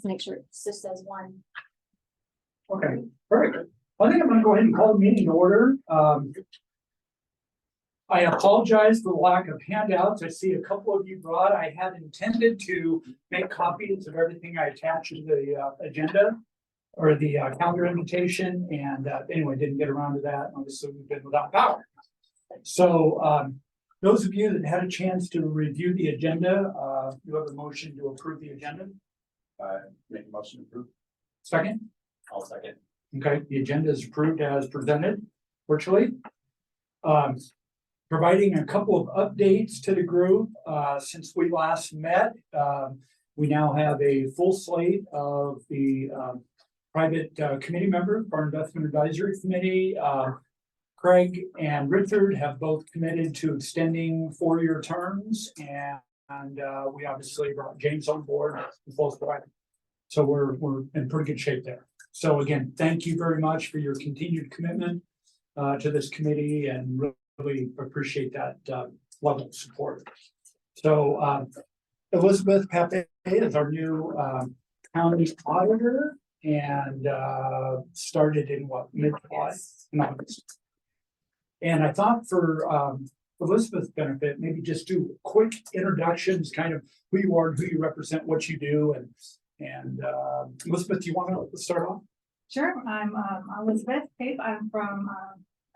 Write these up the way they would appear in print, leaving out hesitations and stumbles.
make sure it just says one. Okay, perfect. I think I'm gonna go ahead and call the meeting to order. I apologize for the lack of handouts. I see a couple of you brought. I had intended to make copies of everything I attached to the agenda or the calendar invitation, and anyway, didn't get around to that. Obviously, we've been without power. So those of you that had a chance to review the agenda, you have a motion to approve the agenda. Make a motion to approve. Second? I'll second. Okay, the agenda is approved as presented virtually. Providing a couple of updates to the group, since we last met. We now have a full slate of the private committee member for our investment advisory committee. Craig and Richard have both committed to extending 4-year terms, and we obviously brought James on board as well as Brian. So we're in pretty good shape there. So again, thank you very much for your continued commitment to this committee, and really appreciate that level of support. So Elizabeth Pape is our new county auditor, and started in what, mid-July? And I thought for Elizabeth's benefit, maybe just do quick introductions, kind of who you are, who you represent, what you do, and Elizabeth, do you want to start off? Sure, I'm Elizabeth Pape. I'm from,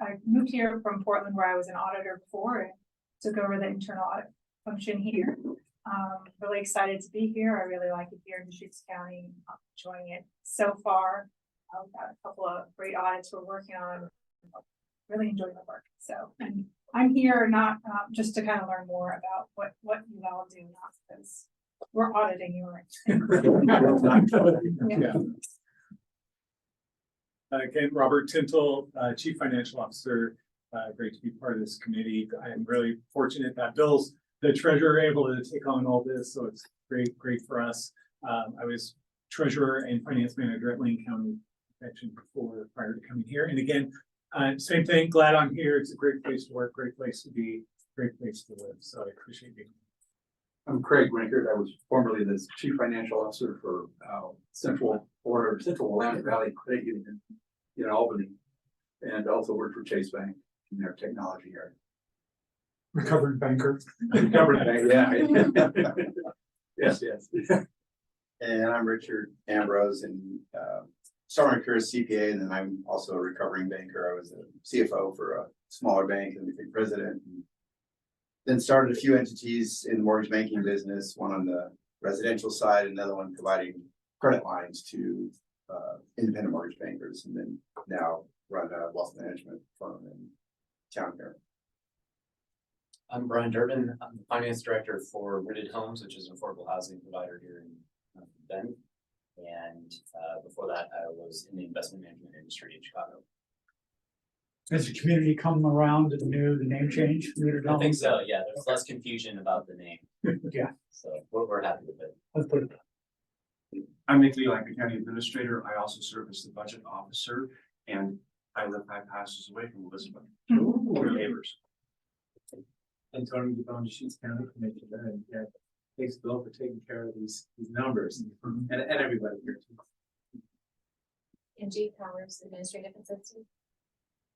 I moved here from Portland where I was an auditor before and took over the internal audit function here. Really excited to be here. I really like it here in Deschutes County. I'm enjoying it so far. I've got a couple of great audits we're working on. Really enjoy the work. So, and I'm here not just to kind of learn more about what you all do, not because we're auditing you. Yeah. Again, Robert Tintle, Chief Financial Officer. Great to be part of this committee. I am really fortunate that Bill's the treasurer able to take on all this, so it's great for us. I was treasurer and finance manager at Lane County mentioned before prior to coming here. And again, same thing, glad I'm here. It's a great place to work, great place to be, great place to live. So I appreciate being here. I'm Craig Rinkert. I was formerly the Chief Financial Officer for Central Atlantic Valley Credit Union in Albany, and also worked for Chase Bank in their technology area. Recovered banker. Recovered bank, yeah. Yes. And I'm Richard Ambrose, and started my career as CPA, and then I'm also a recovering banker. I was a CFO for a smaller bank and became president. And then started a few entities in the mortgage banking business, one on the residential side, another one providing credit lines to independent mortgage bankers, and then now run a wealth management firm in town here. I'm Brian Durbin. I'm the finance director for Rooted Homes, which is an affordable housing provider here in Bend. And before that, I was in the investment management industry in Chicago. Has the community come around to the name change? I think so, yeah. There's less confusion about the name. Yeah. So we're happy with it. Let's put it. I'm Nick Lee, like the county administrator. I also serve as the budget officer, and I live 5 houses away from Elizabeth. We're neighbors. And Tony DeBone, Deschutes County Commissioner, and thanks Bill for taking care of these numbers and everybody here too. Angie Powers, administrative assistant.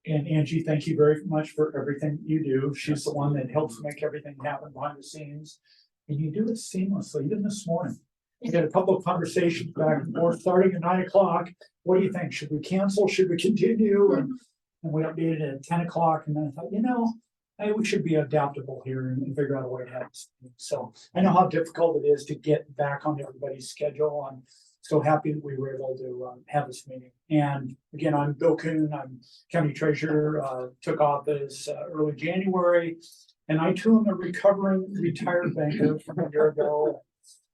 And Angie, thank you very much for everything you do. She's the one that helps make everything happen behind the scenes. And you do it seamlessly, even this morning. We had a couple of conversations back and forth starting at 9 o'clock. What do you think? Should we cancel? Should we continue? And we updated it at 10 o'clock. And then I thought, hey, we should be adaptable here and figure out a way to have this. So I know how difficult it is to get back on everybody's schedule. I'm so happy that we were able to have this meeting. And again, I'm Bill Kuhn. I'm county treasurer, took office early January. And I too am a recovering retired banker from a year ago.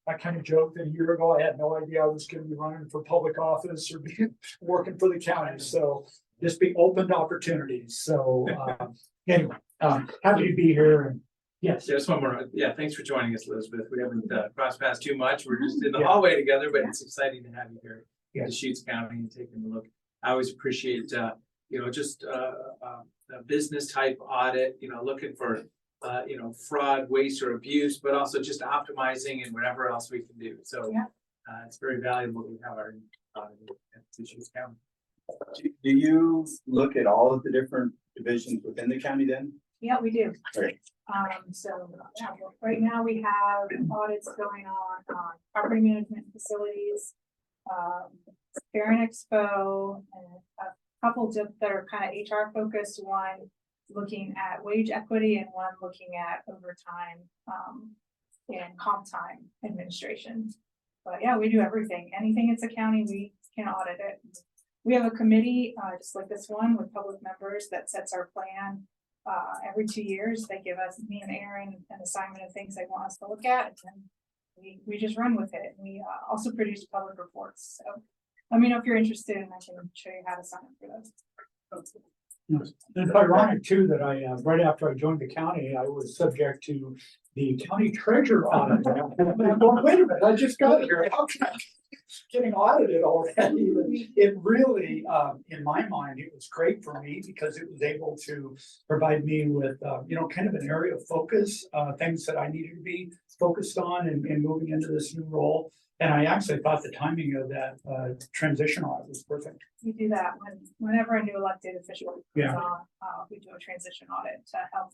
I kind of joked that a year ago I had no idea I was going to be running for public office or be working for the county. So just be open to opportunities. So anyway, happy to be here. And yes. Just one more. Yeah, thanks for joining us, Elizabeth. We haven't crossed paths too much. We're just in the hallway together, but it's exciting to have you here in Deschutes County and taking a look. I always appreciate, just a business type audit, looking for fraud, waste, or abuse, but also just optimizing and whatever else we can do. So It's very valuable to have our at Deschutes County. Do you look at all of the different divisions within the county then? Yeah, we do. Right. So, yeah, well, right now we have audits going on property management facilities, Fair and Expo, and a couple that are kind of HR focused, one looking at wage equity and one looking at overtime, and comp time administration. But yeah, we do everything. Anything it's a county, we can audit it. We have a committee, just like this one, with public members that sets our plan. Every 2 years, they give us, me and Aaron, an assignment of things they want us to look at, and then we just run with it. We also produce public reports, so let me know if you're interested, and I can show you how to sign up for those. Yes. And it's ironic too that I, right after I joined the county, I was subject to the county treasurer audit. And I'm going, wait a minute, I just got here. How can I keep getting audited already? It really, in my mind, it was great for me because it was able to provide me with, kind of an area of focus, things that I needed to be focused on and moving into this new role. And I actually thought the timing of that transition audit was perfect. We do that whenever a new elected official comes Yeah. on, we do a transition audit to help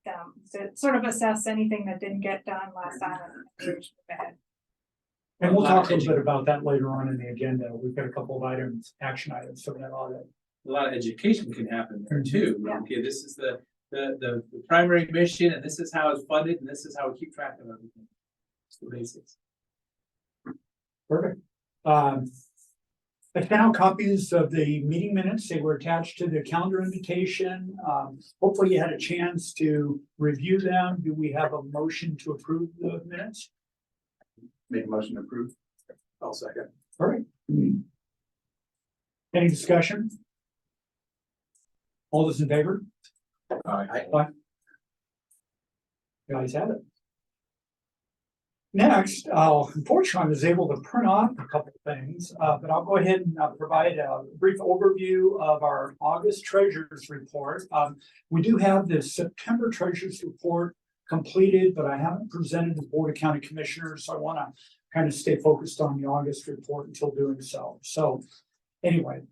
them to sort of assess anything that didn't get done last time and move ahead. And we'll talk a little bit about that later on in the agenda. We've got a couple of items, action items from that audit. A lot of education can happen there too. Yeah. Okay, this is the primary mission, and this is how it's funded, and this is how we keep track of everything. It's the basics. Perfect. I found copies of the meeting minutes. They were attached to the calendar invitation. Hopefully you had a chance to review them. Do we have a motion to approve the minutes? Make a motion to approve. I'll second. All right. Any discussion? All those in favor? Aye. Guys have it. Next, unfortunately, I was able to print off a couple of things, but I'll go ahead and provide a brief overview of our August treasurer's report. We do have the September treasurer's report completed, but I haven't presented the Board of County Commissioners, so I want to kind of stay focused on the August report until doing so. So anyway,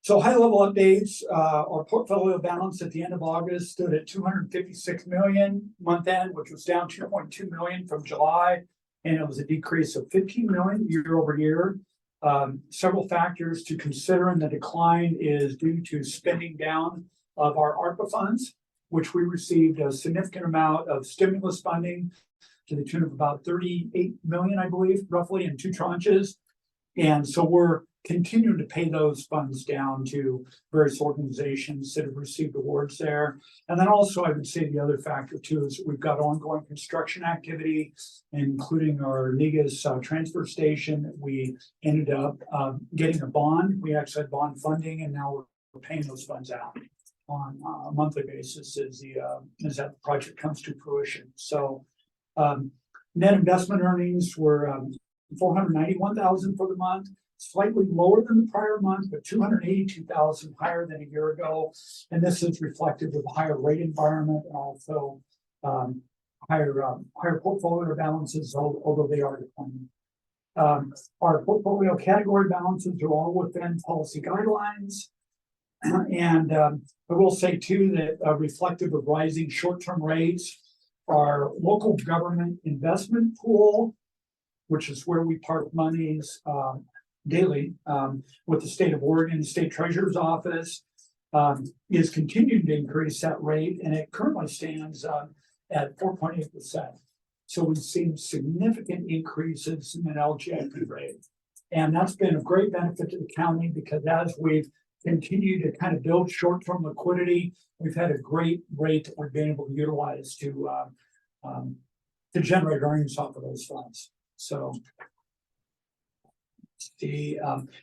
so high level updates, our portfolio balance at the end of August stood at 256 million month end, which was down 2.2 million from July. And it was a decrease of 15 million year over year. Several factors to consider, and the decline is due to spending down of our ARPA funds, which we received a significant amount of stimulus funding to the tune of about 38 million, I believe, roughly in 2 tranches. And so we're continuing to pay those funds down to various organizations that have received awards there. And then also I would say the other factor too is we've got ongoing construction activity, including our Negas transfer station. We ended up getting a bond. We actually had bond funding, and now we're paying those funds out on a monthly basis as that project comes to fruition. So net investment earnings were 491,000 for the month, slightly lower than the prior month, but 282,000 higher than a year ago. And this is reflective of a higher rate environment and also higher portfolio balances, although they are declining. Our portfolio category balances are all within policy guidelines. And I will say too that reflective of rising short-term rates, our local government investment pool, which is where we park monies daily with the state of Oregon State Treasurer's Office, is continuing to increase that rate, and it currently stands at 4.8%. So we've seen significant increases in the LGIP rate. And that's been a great benefit to the county because as we've continued to kind of build short-term liquidity, we've had a great rate that we've been able to utilize to generate earnings off of those funds. So the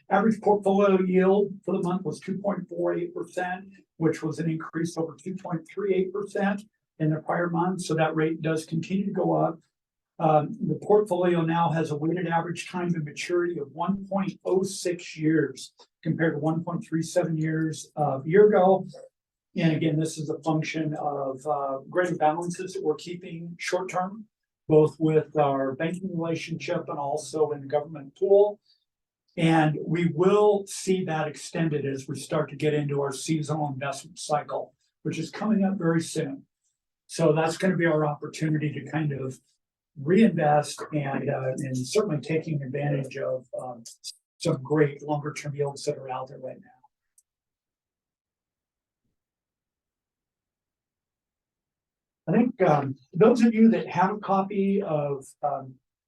average portfolio yield for the month was 2.48%, which was an increase over 2.38% in the prior month. So that rate does continue to go up. The portfolio now has a weighted average time to maturity of 1.06 years compared to 1.37 years a year ago. And again, this is a function of greater balances that we're keeping short term both with our banking relationship and also in the government pool. And we will see that extended as we start to get into our seasonal investment cycle, which is coming up very soon. So that's going to be our opportunity to kind of reinvest and certainly taking advantage of some great longer term yields that are out there right now. I think those of you that have a copy of,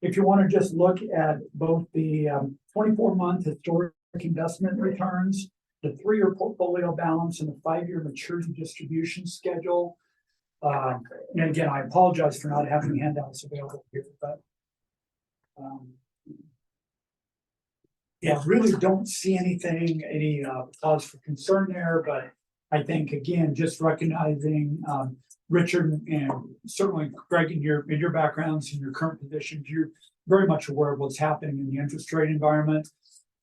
if you want to just look at both the 24-month historic investment returns, the 3-year portfolio balance, and the 5-year maturity distribution schedule. And again, I apologize for not having handouts available here, but yeah, really don't see anything, any cause for concern there. But I think again, just recognizing Richard and certainly Greg in your backgrounds and your current positions, you're very much aware of what's happening in the interest rate environment,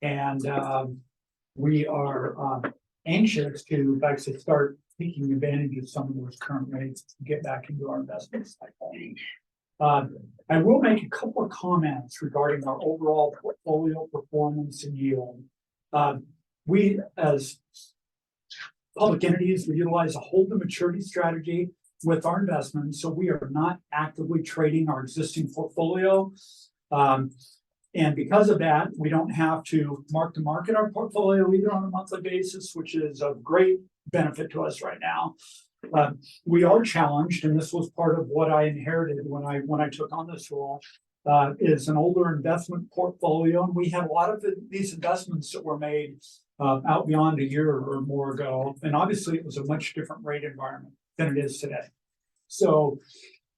and we are anxious to actually start taking advantage of some of those current rates to get back into our investment cycle. I will make a couple of comments regarding our overall portfolio performance and yield. We, as public entities, we utilize a hold to maturity strategy with our investments, so we are not actively trading our existing portfolio. And because of that, we don't have to mark to market our portfolio either on a monthly basis, which is of great benefit to us right now. We are challenged, and this was part of what I inherited when I took on this role, is an older investment portfolio, and we had a lot of these investments that were made out beyond a year or more ago, and obviously it was a much different rate environment than it is today. So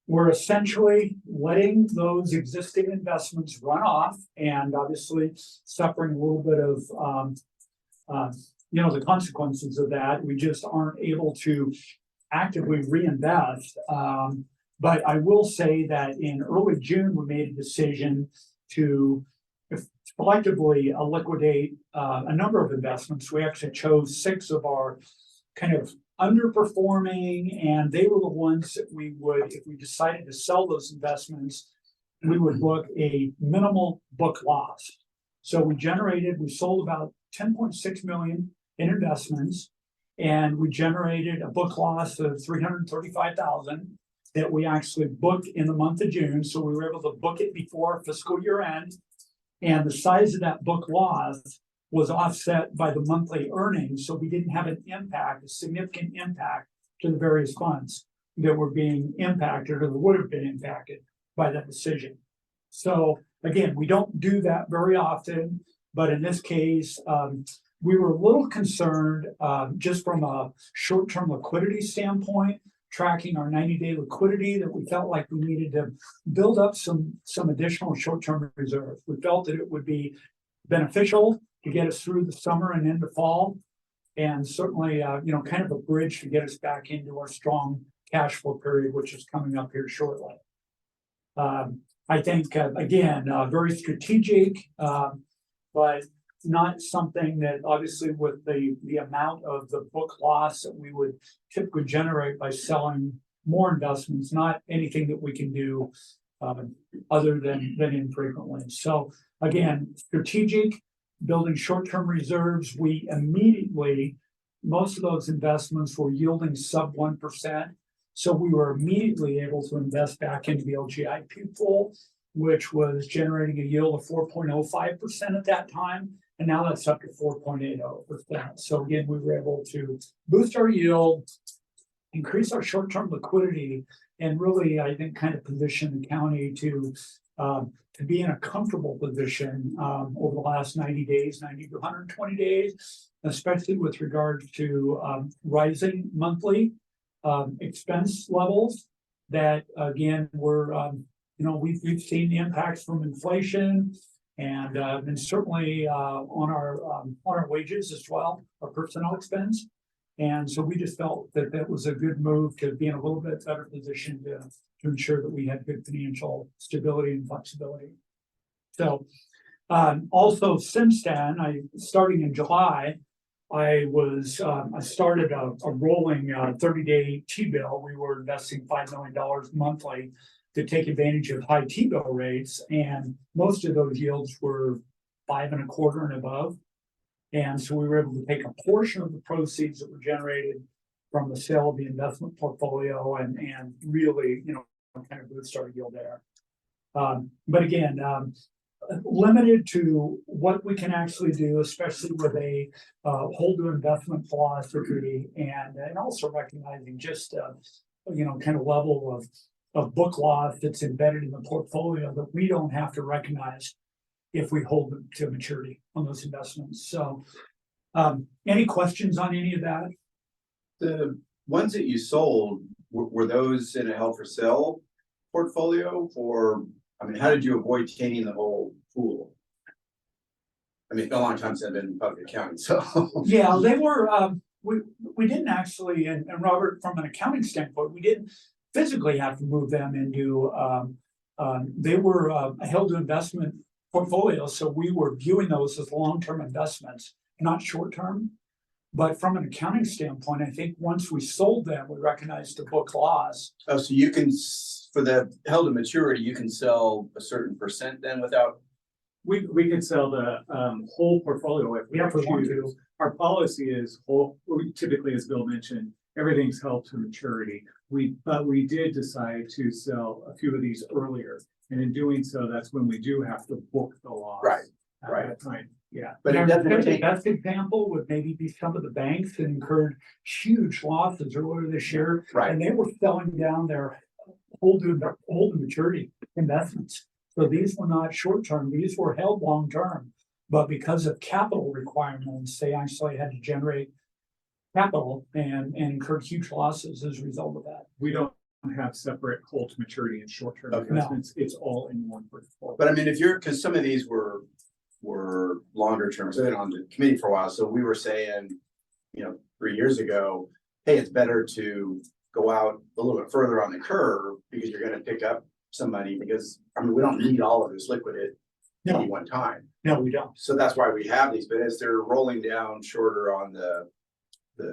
we're essentially letting those existing investments run off, and obviously suffering a little bit of the consequences of that. We just aren't able to actively reinvest. But I will say that in early June, we made a decision to collectively liquidate a number of investments. We actually chose 6 of our kind of underperforming, and they were the ones that we would, if we decided to sell those investments, we would book a minimal book loss. So we sold about 10.6 million in investments, and we generated a book loss of 335,000 that we actually booked in the month of June. So we were able to book it before fiscal year end, and the size of that book loss was offset by the monthly earnings. So we didn't have a significant impact to the various funds that were being impacted or that would have been impacted by that decision. So again, we don't do that very often, but in this case, we were a little concerned just from a short-term liquidity standpoint, tracking our 90-day liquidity, that we felt like we needed to build up some additional short-term reserves. We felt that it would be beneficial to get us through the summer and into fall, and certainly, kind of a bridge to get us back into our strong cash flow period, which is coming up here shortly. I think, again, very strategic, but not something that obviously with the amount of the book loss that we would typically generate by selling more investments, not anything that we can do other than infrequently. So again, strategic, building short-term reserves. We immediately, most of those investments were yielding sub 1%. So we were immediately able to invest back into the LGIP pool, which was generating a yield of 4.05% at that time. And now that's up to 4.80%. So again, we were able to boost our yield, increase our short-term liquidity, and really, I think, kind of position the county to be in a comfortable position over the last 90 days, 90 to 120 days, especially with regard to rising monthly expense levels that, again, we've seen the impacts from inflation and certainly on our wages as well, our personnel expense. And so we just felt that that was a good move to be in a little bit better position to ensure that we had good financial stability and flexibility. So also since then, starting in July, I started a rolling 30-day T-bill. We were investing $5 million monthly to take advantage of high T-bill rates, and most of those yields were 5.25 and above. And so we were able to take a portion of the proceeds that were generated from the sale of the investment portfolio and really, kind of boost our yield there. But again, limited to what we can actually do, especially with a hold to investment philosophy, and also recognizing just kind of level of book loss that's embedded in the portfolio that we don't have to recognize if we hold them to maturity on those investments. So any questions on any of that? The ones that you sold, were those in a held for sale portfolio, or, I mean, how did you avoid tainting the whole pool? I mean, it's been a long time since I've been in public accounting, so. Yeah, they were, we didn't actually, and Robert, from an accounting standpoint, we didn't physically have to move them into, they were a held to investment portfolio, so we were viewing those as long-term investments, not short-term. But from an accounting standpoint, I think once we sold them, we recognized the book loss. Oh, so you can, for the held to maturity, you can sell a certain percent then without? We could sell the whole portfolio if we Yeah, if we want choose. to. Our policy is whole, typically, as Bill mentioned, everything's held to maturity. But we did decide to sell a few of these earlier. And in doing so, that's when we do have to book the loss. Right, At right. that time, yeah. But it doesn't The take, best example would maybe be some of the banks that incurred huge losses earlier this year. right, And they were selling down their hold to maturity investments. So these were not short-term, these were held long-term. But because of capital requirements, they actually had to generate capital and incurred huge losses as a result of that. We don't have separate hold to maturity and short-term Okay. investments. It's all in one portfolio. but I mean, if you're, because some of these were longer terms, I've been on the committee for a while, so we were saying, 3 years ago, hey, it's better to go out a little bit further on the curve because you're gonna pick up some money, because, I mean, we don't need all of this liquid at any one time. No, we don't. So that's why we have these, but as they're rolling down shorter on the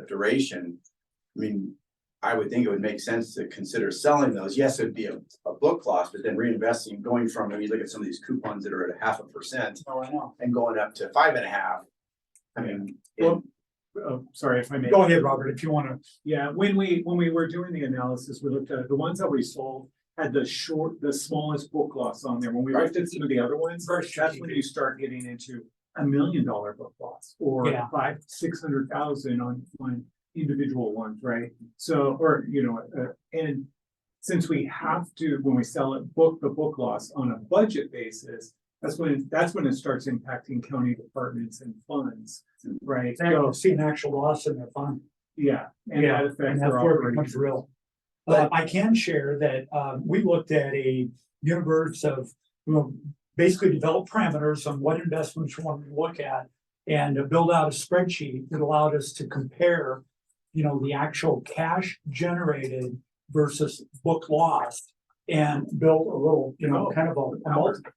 duration, I mean, I would think it would make sense to consider selling those. Yes, it'd be a book loss, but then reinvesting, going from, I mean, look at some of these coupons that are at 0.5% Oh, I know. and going up to 5.5. I mean, Well, sorry if I may. Go ahead, Robert, if you want to. Yeah, when we were doing the analysis, we looked at the ones that we sold had the smallest book loss on there. When we looked at some of the other ones, that's when you start getting into $1 million book loss or Yeah. 500,000-600,000 on individual ones, right? So, or, and since we have to, when we sell it, book the book loss on a budget basis, that's when it starts impacting county departments and funds, right? They don't see an actual loss in their fund. Yeah. And Yeah, that affects and that's their where it becomes operations. real. But I can share that we looked at a universe of, basically developed parameters on what investments we wanted to look at and build out a spreadsheet that allowed us to compare, the actual cash generated versus book loss and build a little, kind of a multiple.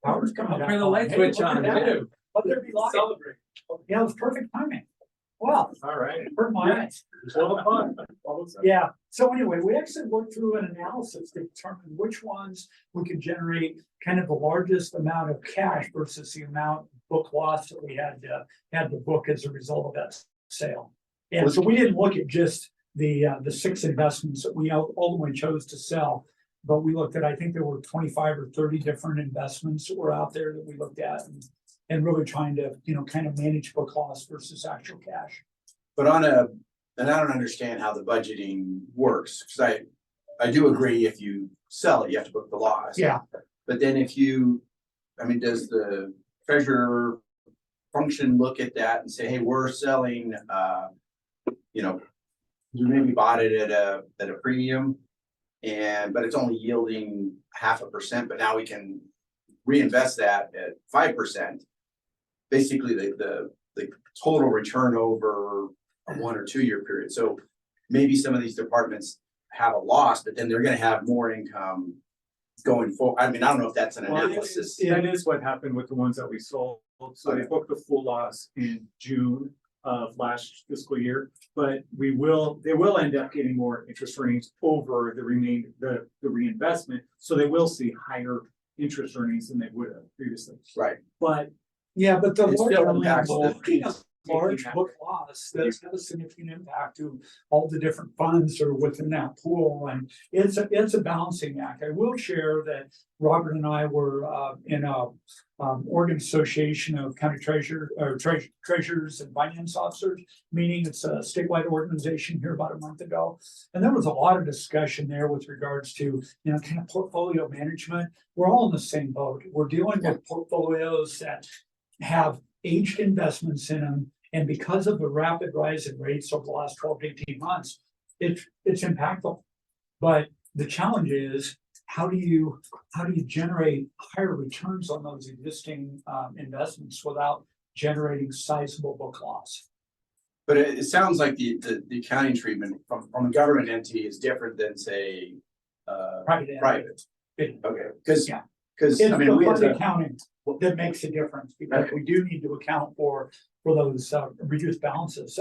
Power's coming down. Turn the light Hey, switch look at on, that. too. Let there be light. Celebrate. Yeah, it was perfect timing. Wow, All right. hurt my eyes. Well, fun. Yeah, so anyway, we actually worked through an analysis to determine which ones we could generate kind of the largest amount of cash versus the amount of book loss that we had to book as a result of that sale. And so we didn't look at just the 6 investments that we ultimately chose to sell, but we looked at, I think there were 25 or 30 different investments that were out there that we looked at and really trying to, kind of manage book loss versus actual cash. but and I don't understand how the budgeting works, because I do agree, if you sell it, you have to book the loss. Yeah. But then does the treasurer function look at that and say, hey, we're selling, we maybe bought it at a premium, but it's only yielding 0.5%, but now we can reinvest that at 5%. Basically, the total return over a 1 or 2 year period. So maybe some of these departments have a loss, but then they're gonna have more income going forward. I mean, I don't know if that's an Well, analysis. that is what happened with the ones that we sold. So they booked the full loss in June of last fiscal year. But they will end up getting more interest earnings over the the reinvestment. So they will see higher interest earnings than they would have previously. Right. But Yeah, but the It still large, impacts the- large book loss does have a significant impact to all the different funds that are within that pool, and it's a balancing act. I will share that Robert and I were in a Oregon Association of County Treasurers and Finance Officers meeting. It's a statewide organization here about a month ago, and there was a lot of discussion there with regards to kind of portfolio management. We're all in the same boat. We're dealing with portfolios that have aged investments in them. And because of the rapid rise in rates over the last 12 to 18 months, it's impactful. But the challenge is, how do you generate higher returns on those existing investments without generating sizable book loss? But it sounds like the accounting treatment from a government entity is different than, say, private. Okay, because, Yeah. because, It's I mean, we as the a, accounting that makes a difference, because we do need to account for those reduced balances.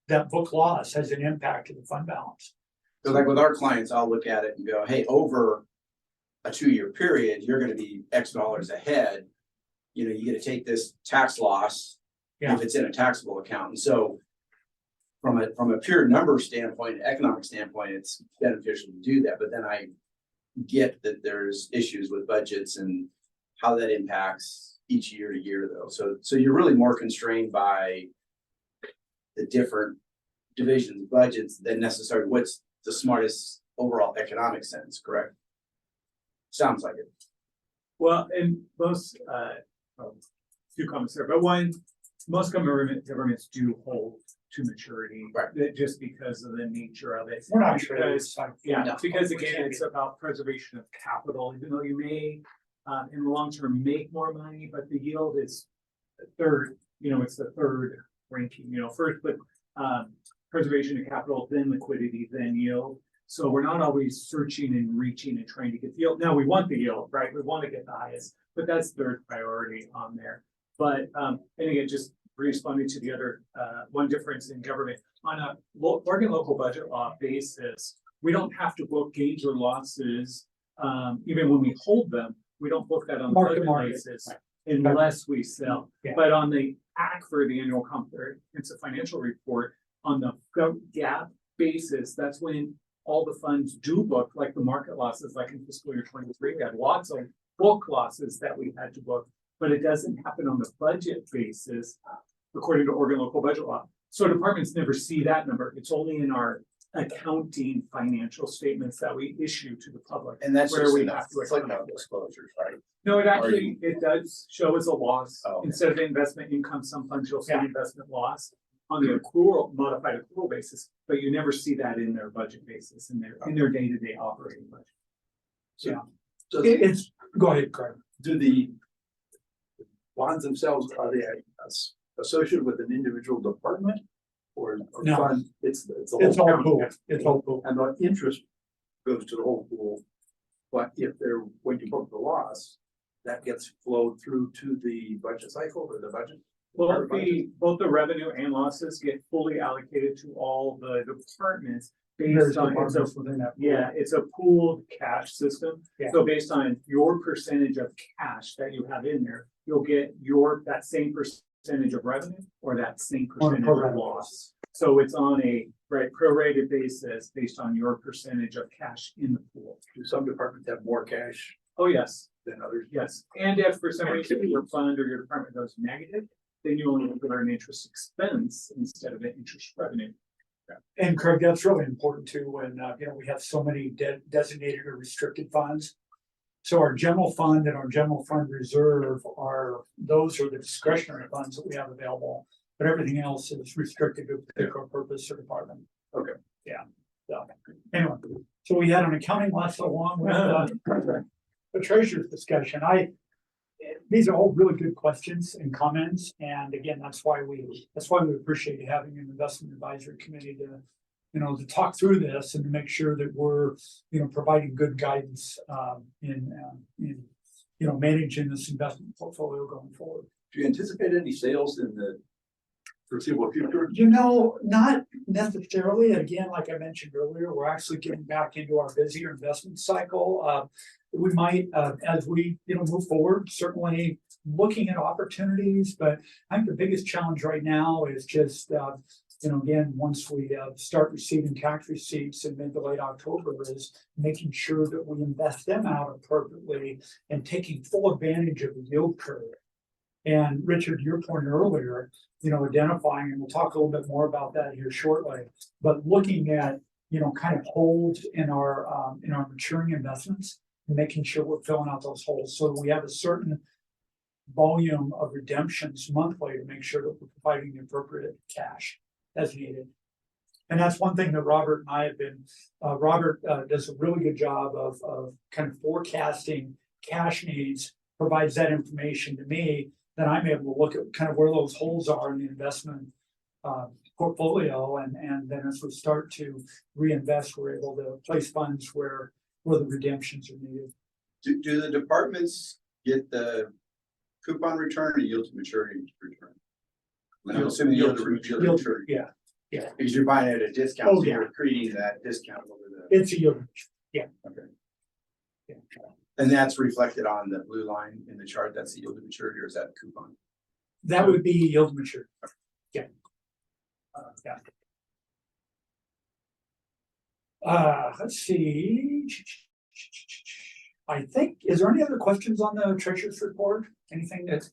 That book loss has an impact to the fund balance. so like with our clients, I'll look at it and go, hey, over a 2-year period, you're gonna be X dollars ahead. You get to take this tax loss Yeah. if it's in a taxable account. And so from a pure number standpoint, economic standpoint, it's beneficial to do that. But then I get that there's issues with budgets and how that impacts each year to year though. So you're really more constrained by the different divisions budgets than necessarily what's the smartest overall economic sense, correct? Sounds like it. well, and most few comments there, but one, most governments do hold to maturity. Right. Just because of the nature of it. We're not sure. Because, yeah, No. because again, it's about preservation of capital, even though you may, in the long term, make more money, but the yield is the third, it's the third ranking, first, but, preservation of capital, then liquidity, then yield. So we're not always searching and reaching and trying to get the yield. Now, we want the yield, right? We want to get the highest, but that's third priority on there. But, and again, just responding to the other, one difference in government, on a Oregon local budget law basis, we don't have to book gains or losses, even when we hold them, we don't book that on the Mark to budget market. basis unless we sell. Yeah. But on the ACT for the annual comprehensive financial report, on the GAAP basis, that's when all the funds do book, like the market losses, like in fiscal year 23, we had lots of book losses that we had to book, but it doesn't happen on the budget basis, according to Oregon local budget law. So departments never see that number. It's only in our accounting financial statements that we issue to the public. And that's Where just we enough, have to it's like account no for it. disclosures, right? No, it does show as a loss. Oh, okay. Instead of investment income, some funds you'll see Yeah. investment loss on the accrual, modified accrual basis, but you never see that in their budget basis, in their day-to-day operating budget. So It's, go ahead, Craig. do the bonds themselves, are they associated with an individual department? Or No. fund, it's the It's whole all county, pool. It's all pool. and the interest goes to the whole pool. But if they're, when you book the loss, that gets flowed through to the budget cycle or the budget. Well, both the revenue and losses get fully allocated to all the departments There's based on, departments within that. pool. yeah, it's a pooled cash system. Yeah. So based on your percentage of cash that you have in there, you'll get that same percentage of revenue or that same On a percentage prorated of loss. So it's on a prorated basis based on your percentage of cash in the pool. Do some departments have more cash Oh, yes, than others? yes. And if for some reason your fund or your department goes negative, then you only incur an interest expense instead of an interest revenue. And Craig, that's really important too, when, we have so many designated or restricted funds. So our general fund and our general fund reserve those are the discretionary funds that we have available. But everything else is restricted to a particular purpose or department. Okay. Yeah. So, anyway, so we had an accounting lesson along with, the treasurer's discussion. These are all really good questions and comments, and again, that's why we appreciate having an investment advisory committee to talk through this and to make sure that we're, providing good guidance, in managing this investment portfolio going forward. Do you anticipate any sales in the foreseeable future? You know, not necessarily. Again, like I mentioned earlier, we're actually getting back into our busier investment cycle. We might, as we, move forward, certainly looking at opportunities, but I think the biggest challenge right now is just, again, once we start receiving tax receipts in mid to late October, is making sure that we invest them out appropriately and taking full advantage of the yield curve. And Richard, your point earlier, identifying, and we'll talk a little bit more about that here shortly, but looking at, kind of holes in our maturing investments and making sure we're filling out those holes. So we have a certain volume of redemptions monthly to make sure that we're providing the appropriate cash as needed. And that's one thing that Robert and I have been, Robert does a really good job of kind of forecasting cash needs, provides that information to me, then I'm able to look at kind of where those holes are in the investment portfolio. And then as we start to reinvest, we're able to place funds where the redemptions are needed. Do the departments get the coupon return or yield to maturity return? I'm assuming yield to maturity. Yeah, Because you're buying at a discount, Oh, so yeah. you're creating that discount over the. it's a yield. Okay. And that's reflected on the blue line in the chart, that's the yield to maturity, or is that a coupon? That would be yield to maturity. Yeah. Let's see. I think, is there any other questions on the treasurer's report? Anything that's,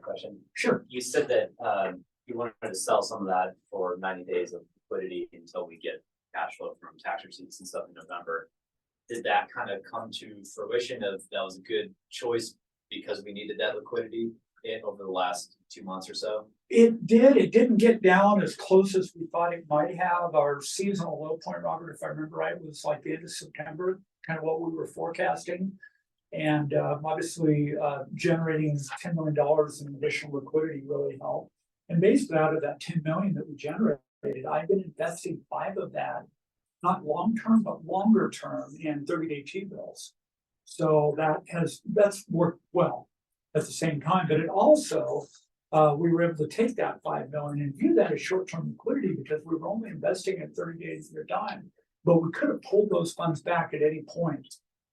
Question. sure. You said that you wanted to sell some of that for 90 days of liquidity until we get cash flow from tax receipts and stuff in November. Did that kind of come to fruition of that was a good choice because we needed that liquidity over the last 2 months or so? It did. It didn't get down as close as we thought it might have. Our seasonal low point, Robert, if I remember right, was like the end of September, kind of what we were forecasting. And obviously generating $10 million in additional liquidity really helped. And basically out of that 10 million that we generated, I've been investing 5 of that, not long-term, but longer term in 30-day T-bills. So that's worked well at the same time, but it also, we were able to take that 5 million and view that as short-term liquidity because we were only investing at 30 days at a time, but we could have pulled those funds back at any point.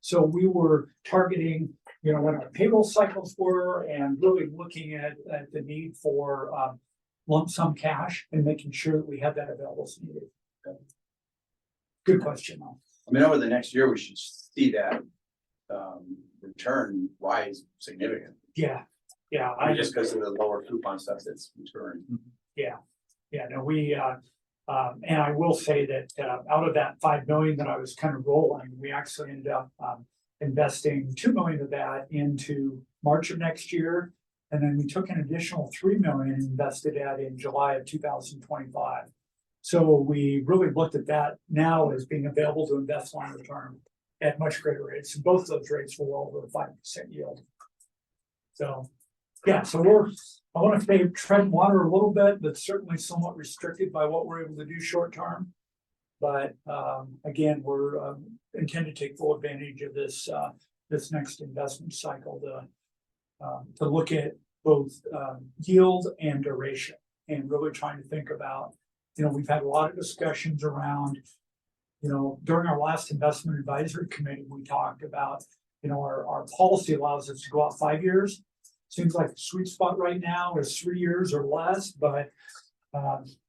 So we were targeting, when our payroll cycles were and really looking at the need for lump sum cash and making sure that we had that available as needed. Good question, though. I mean, over the next year, we should see that return rise significant. Yeah. I mean, just because of the lower coupon stuff that's maturing. No, we, and I will say that out of that 5 million that I was kind of rolling, we actually ended up investing 2 million of that into March of next year. And then we took an additional 3 million and invested that in July of 2025. So we really looked at that now as being available to invest longer term at much greater rates. And both of those rates were well over 5% yield. So, yeah, so I want to say tread water a little bit, but certainly somewhat restricted by what we're able to do short term. But again, we're intend to take full advantage of this next investment cycle to look at both yield and duration, and really trying to think about, we've had a lot of discussions around, during our last investment advisory committee, we talked about, our policy allows us to go out 5 years. Seems like the sweet spot right now is 3 years or less, but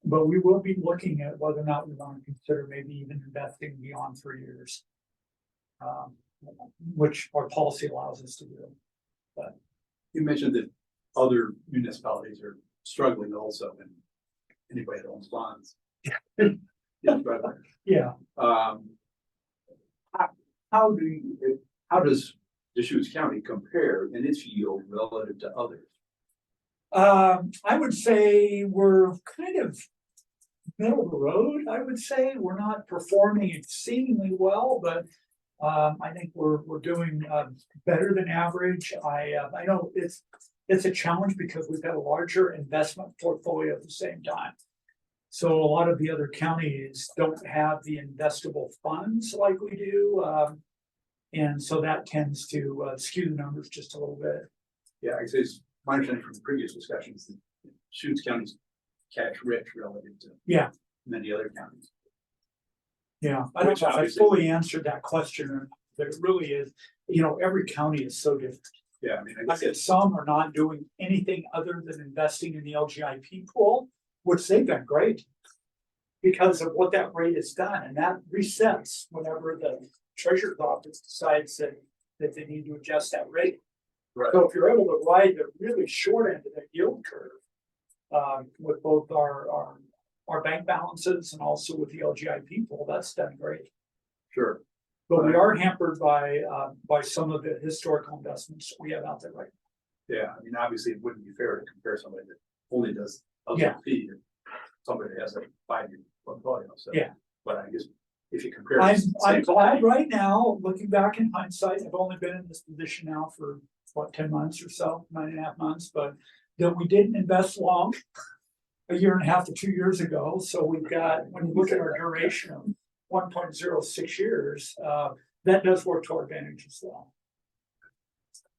we will be looking at whether or not we want to consider maybe even investing beyond 3 years, which our policy allows us to do. But You mentioned that other municipalities are struggling also, and anybody that owns bonds. is struggling. yeah, How does Deschutes County compare in its yield relative to others? I would say we're kind of middle of the road. I would say we're not performing exceedingly well, but I think we're doing better than average. I know it's a challenge because we've got a larger investment portfolio at the same time. So a lot of the other counties don't have the investable funds like we do. And so that tends to skew the numbers just a little bit. Yeah, I say it's my understanding from previous discussions that Deschutes County's cash rich relative to. Yeah. Many other counties. Yeah, I don't Which know if I obviously- fully answered that question, but it really is, every county is so different. Yeah, I mean, I I guess mean, it's, some are not doing anything other than investing in the LGIP pool, which they've done great. Because of what that rate has done, and that resets whenever the treasurer's office decides that they need to adjust that rate. right, So if you're able to ride the really short end of the yield curve. With both our bank balances and also with the LGIP pool, that's done great. sure. But we are hampered by some of the historical investments we have out there right Yeah, I mean, obviously, it wouldn't be fair to compare somebody that only does Yeah. LGP and somebody that has a 5-year portfolio, so. Yeah. But I guess if you compare. now. I'm same glad company, right now, looking back in hindsight, I've only been in this position now for 10 months or so, 9.5 months, but that we didn't invest long. A year and a half to 2 years ago, so we've got, when you look at our duration of 1.06 years, that does work to our advantage as well.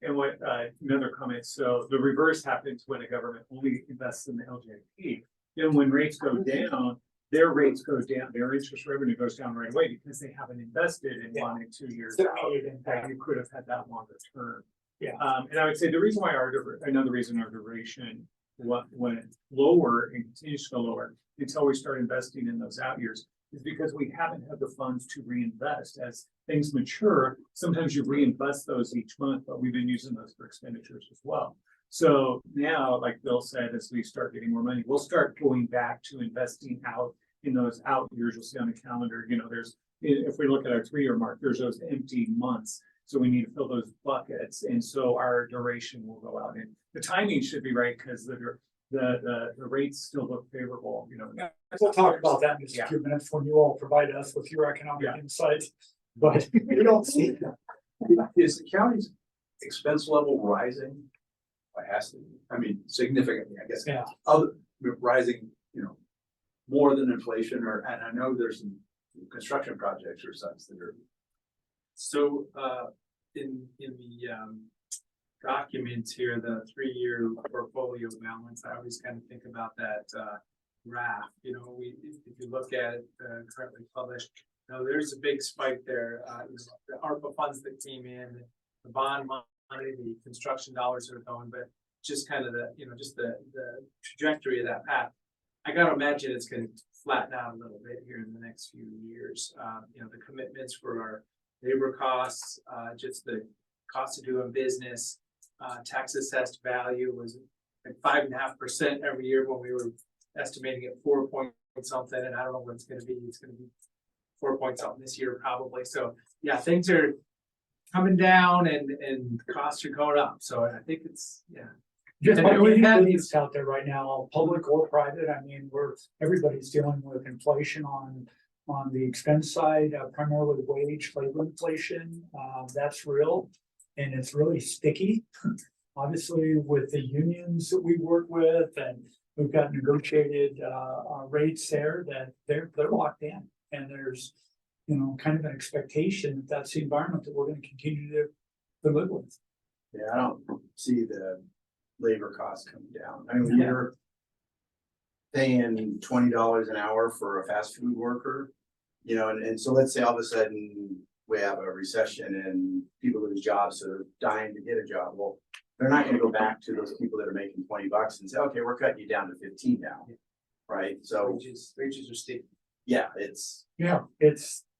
And what, another comment, so the reverse happens when a government only invests in the LJP. Then when rates go down, their rates go down, their interest revenue goes down right away because they haven't invested in 1 and 2 years. So out. we need impact. You could have had that longer term. Yeah. And I would say the reason why another reason our duration went lower and continues to go lower until we start investing in those out years is because we haven't had the funds to reinvest. As things mature, sometimes you reinvest those each month, but we've been using those for expenditures as well. So now, like Bill said, as we start getting more money, we'll start going back to investing out in those out years. You'll see on the calendar, there's, if we look at our 3-year mark, there's those empty months. So we need to fill those buckets, and so our duration will go out, and the timing should be right, because the rates still look favorable, We'll talk about that in just a Yeah. few minutes when you all provide us with your economic Yeah. insights. But we don't see that. Is the county's expense level rising? It has to, I mean, significantly, I guess. Yeah. Rising, more than inflation, and I know there's some construction projects or such that are. So, in the, documents here, the 3-year portfolio balance, I always kind of think about that, graph, if you look at it, currently published. There's a big spike there, the ARPA funds that came in, the bond money, the construction dollars that are going, but just kind of just the trajectory of that path. I gotta imagine it's gonna flatten out a little bit here in the next few years. The commitments for our labor costs, just the cost of doing business, tax assessed value was like 5.5% every year when we were estimating it 4 point something, and I don't know what it's gonna be. It's gonna be 4 point something this year probably. So yeah, things are coming down and costs are going up. So I think it's, Just And like we've any had business out there right now, public or private, I mean, everybody's dealing with inflation on the expense side, primarily wage, labor inflation, that's real. And it's really sticky, obviously with the unions that we work with, and we've got negotiated, rates there that they're locked in. And there's, kind of an expectation that that's the environment that we're gonna continue to live with. Yeah, I don't see the labor costs coming down. I mean, you're paying $20 an hour for a fast food worker, and so let's say all of a sudden we have a recession and people lose jobs, so they're dying to get a job. Well, they're not gonna go back to those people that are making $20 and say, okay, we're cutting you down to 15 now. Right? So, wages are steep. yeah, it's,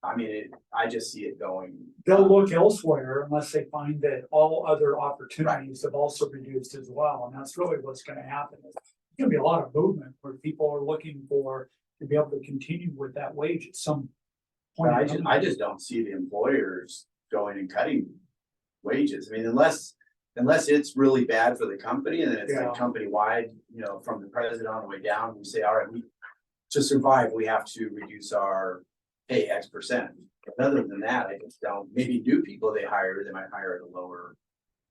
I mean, I just see it going. They'll look elsewhere unless they find that all other opportunities have also reduced as well, and that's really what's gonna happen. There's gonna be a lot of movement where people are looking to be able to continue with that wage at some But point. I just don't see the employers going and cutting wages. I mean, unless it's really bad for the company and then it's Yeah. like company wide, from the president on the way down, we say, all right, to survive, we have to reduce our pay X%. But other than that, I just don't, maybe new people they might hire at a lower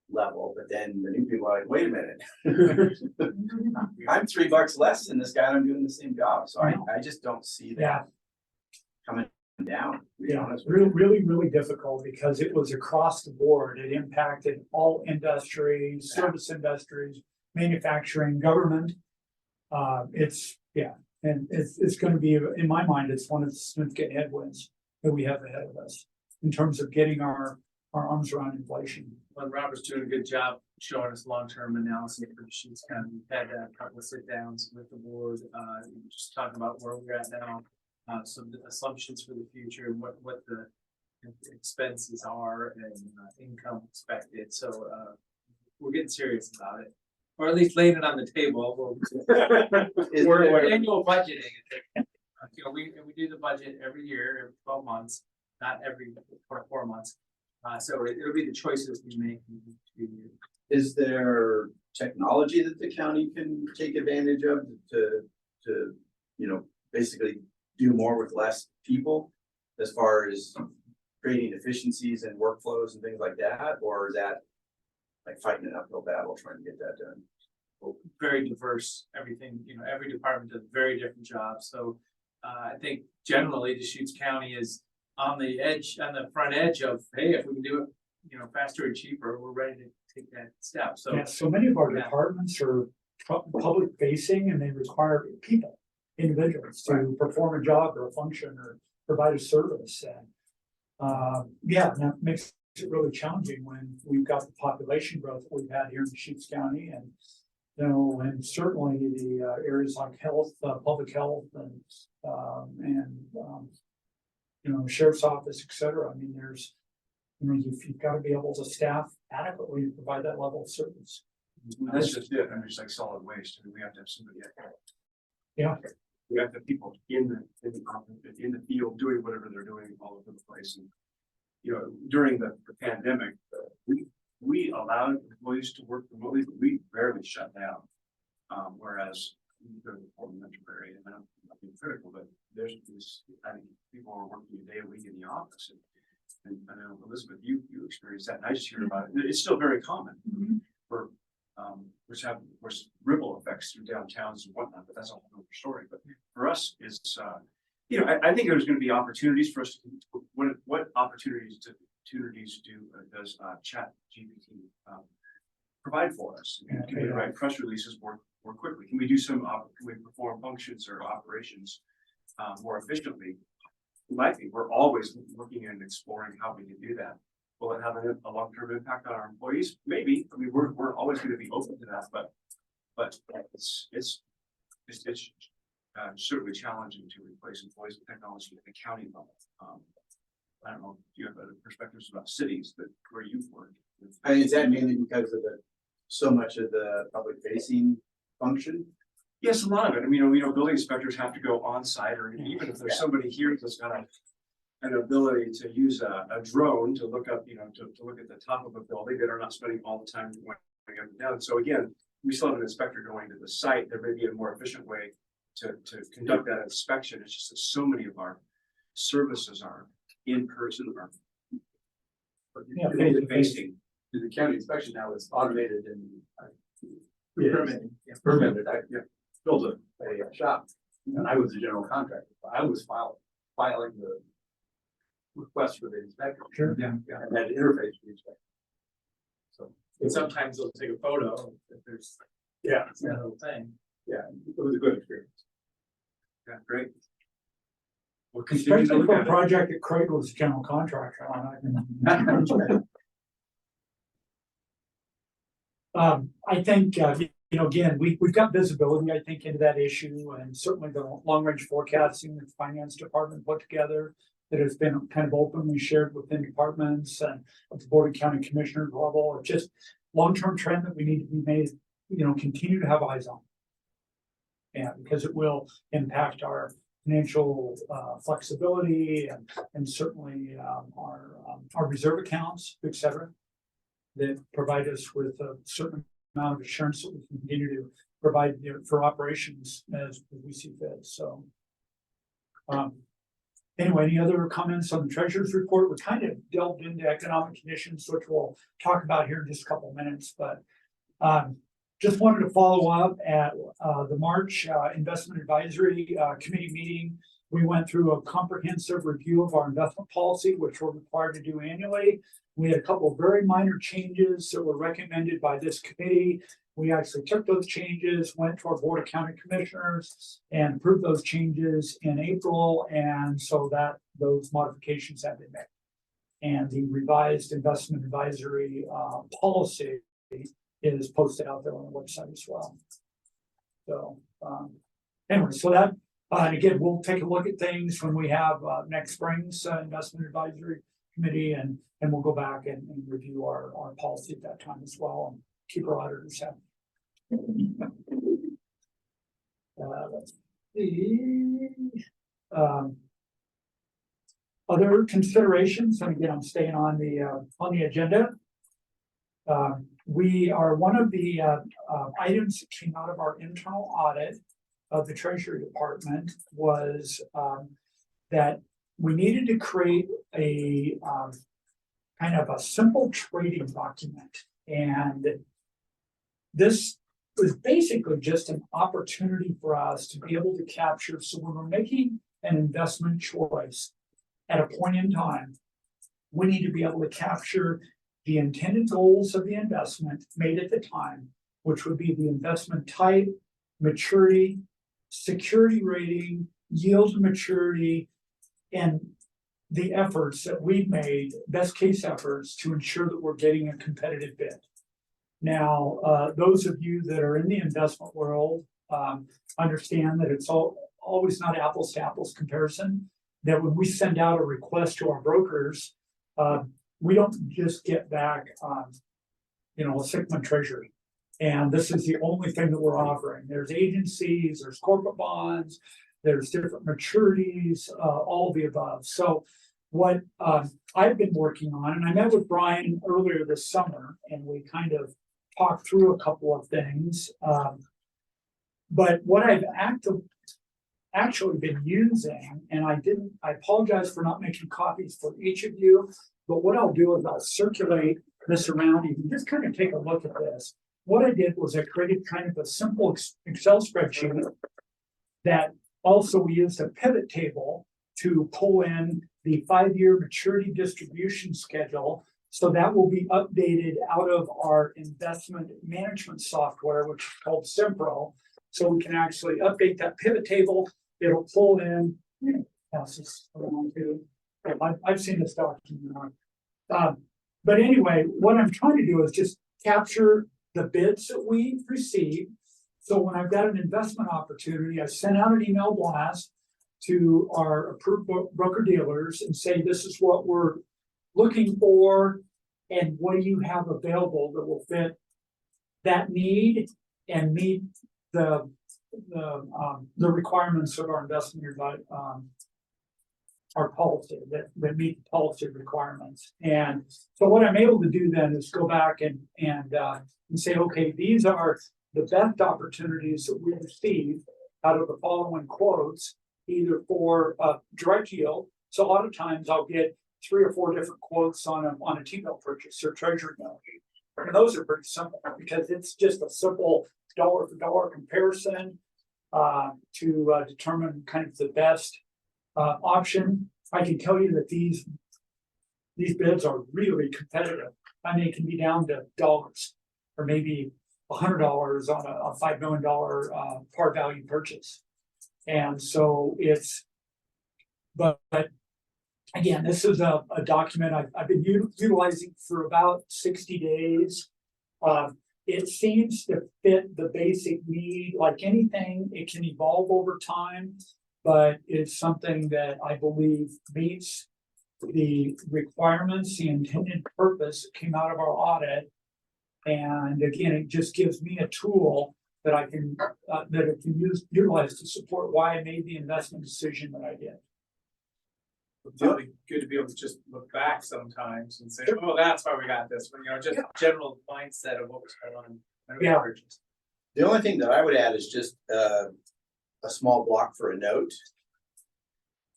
level, but then the new people are like, wait a minute. I'm $3 less than this guy and I'm doing the same job. So I just don't see Yeah. that coming down, to be Yeah, honest with you. really, really difficult because it was across the board. It impacted all industries, service industries, manufacturing, government. And it's gonna be, in my mind, it's one of the significant headwinds that we have ahead of us in terms of getting our arms around inflation. Well, Robert's doing a good job showing us long-term analysis for the sheets. Kind of, we've had a couple of sit-downs with the board, just talking about where we're at now. Some assumptions for the future and what the expenses are and income expected. So, we're getting serious about it. Or at least laying it on the table. We're annual budgeting. You know, we do the budget every year, every 12 months, not every 4 months. So it'll be the choices we make. Is there technology that the county can take advantage of to, you know, basically do more with less people? As far as creating efficiencies and workflows and things like that, or is that like fighting an uphill battle trying to get that done? Very diverse, everything, you know, every department does very different jobs. So I think generally Deschutes County is on the edge, on the front edge of, hey, if we can do it, you know, faster and cheaper, we're ready to take that step. So Yeah, so many of our Yeah. departments are public facing and they require people, individuals to perform a job or a function or provide a service. And that makes it really challenging when we've got the population growth that we've had here in Deschutes County, and you know, and certainly the areas like health, public health, and you know, sheriff's office, et cetera. I mean, there's, you know, you've got to be able to staff adequately to provide that level of service. That's just it, I mean, it's like solid waste, I mean, we have to have somebody. Yeah. We have the people in the field doing whatever they're doing all over the place, and. You know, during the pandemic, we allowed employees to work remotely, but we rarely shut down. Whereas the Portland metro area, and I'm not being critical, but there's this, I mean, people are working a day a week in the office. And I know, Elizabeth, you experienced that, and I just hear about it. It's still very common for, which ripple effects through downtowns and whatnot, but that's a whole other story. But for us, it's, you know, I think there's going to be opportunities for us to, what opportunities does Chat GPT provide for us? Can we write press releases more quickly? Can we do can we perform functions or operations more efficiently? Likely, we're always looking and exploring how we can do that. Will it have a long-term impact on our employees? Maybe. I mean, we're always going to be open to that, but it's certainly challenging to replace employees with technology at the county level. I don't know if you have other perspectives about cities where you've worked. I mean, is that mainly because of so much of the public facing function? Yes, a lot of it. I mean, you know, building inspectors have to go on site, or even if there's somebody here that's got an ability to use a drone to look up, you know, to look at the top of a building, that are not spending all the time going up and down. So again, we still have an inspector going to the site. There may be a more efficient way to conduct that inspection. It's just that so many of our services are in person or facing. The county inspection now is automated and Permitted. permitted. I built a shop, and I was a general contractor. I was filing the request for the inspector. Sure. And had to interface with the inspector. So and sometimes they'll take a photo if there's it's that whole thing. yeah, it was a good experience. Yeah, great. We'll continue to Especially look for a at it. project that Craig was general contractor on. I think, you know, again, we've got visibility, I think, into that issue, and certainly the long-range forecasting that the finance department put together that has been kind of openly shared within departments and at the board of county commissioners level. It's just long-term trend that we need to be made, you know, continue to have eyes on. Yeah, because it will impact our financial flexibility and certainly our reserve accounts, et cetera, that provide us with a certain amount of assurance that we can continue to provide, you know, for operations as we see fit. So anyway, any other comments on the treasurer's report? We kind of delved into economic conditions, which we'll talk about here in just a couple of minutes, but just wanted to follow up at the March Investment Advisory Committee meeting. We went through a comprehensive review of our investment policy, which we're required to do annually. We had a couple of very minor changes that were recommended by this committee. We actually took those changes, went to our Board of County Commissioners and approved those changes in April. And so that those modifications have been made. And the revised investment advisory policy is posted out there on the website as well. So anyway, so that, again, we'll take a look at things when we have next spring's investment advisory committee, and we'll go back and review our policy at that time as well, and keep our auditors happy. Let's see. Other considerations, and again, I'm staying on the agenda. We are one of the items that came out of our internal audit of the Treasury Department was that we needed to create a kind of a simple trading document. And this was basically just an opportunity for us to be able to capture. So when we're making an investment choice at a point in time, we need to be able to capture the intended goals of the investment made at the time, which would be the investment type, maturity, security rating, yield to maturity, and the efforts that we've made, best case efforts to ensure that we're getting a competitive bid. Now, those of you that are in the investment world understand that it's always not apples to apples comparison, that when we send out a request to our brokers, we don't just get back, a Sigmund Treasury. And this is the only thing that we're offering. There's agencies, there's corporate bonds, there's different maturities, all of the above. So what I've been working on, and I met with Brian earlier this summer, and we kind of talked through a couple of things. But what I've actually been using, and I apologize for not making copies for each of you, but what I'll do is I'll circulate this around. You can just kind of take a look at this. What I did was I created kind of a simple Excel spreadsheet that also we used a pivot table to pull in the 5-year maturity distribution schedule. So that will be updated out of our investment management software, which is called Simpro. So we can actually update that pivot table. It'll pull in, pass this around too. I've seen this document. But anyway, what I'm trying to do is just capture the bids that we receive. So when I've got an investment opportunity, I send out an email blast to our approved broker dealers and say, this is what we're looking for, and what do you have available that will fit that need and meet the requirements of our investment our policy that meet the policy requirements. And so what I'm able to do then is go back and say, okay, these are the best opportunities that we receive out of the following quotes, either for direct yield. So a lot of times I'll get 3 or 4 different quotes on a T-bill purchase or treasury note. And those are pretty simple because it's just a simple dollar for dollar comparison to determine kind of the best option. I can tell you that these bids are really competitive. I mean, it can be down to dollars or maybe $100 on a $5 million par value purchase. And so but again, this is a document I've been utilizing for about 60 days. It seems to fit the basic need. Like anything, it can evolve over time, but it's something that I believe meets the requirements, the intended purpose that came out of our audit. And again, it just gives me a tool that I can utilize to support why I made the investment decision that I did. It's really good to be able to just look back sometimes and say, oh, that's why we got this, but just general mindset of what was going on. Yeah. The only thing that I would add is just a small block for a note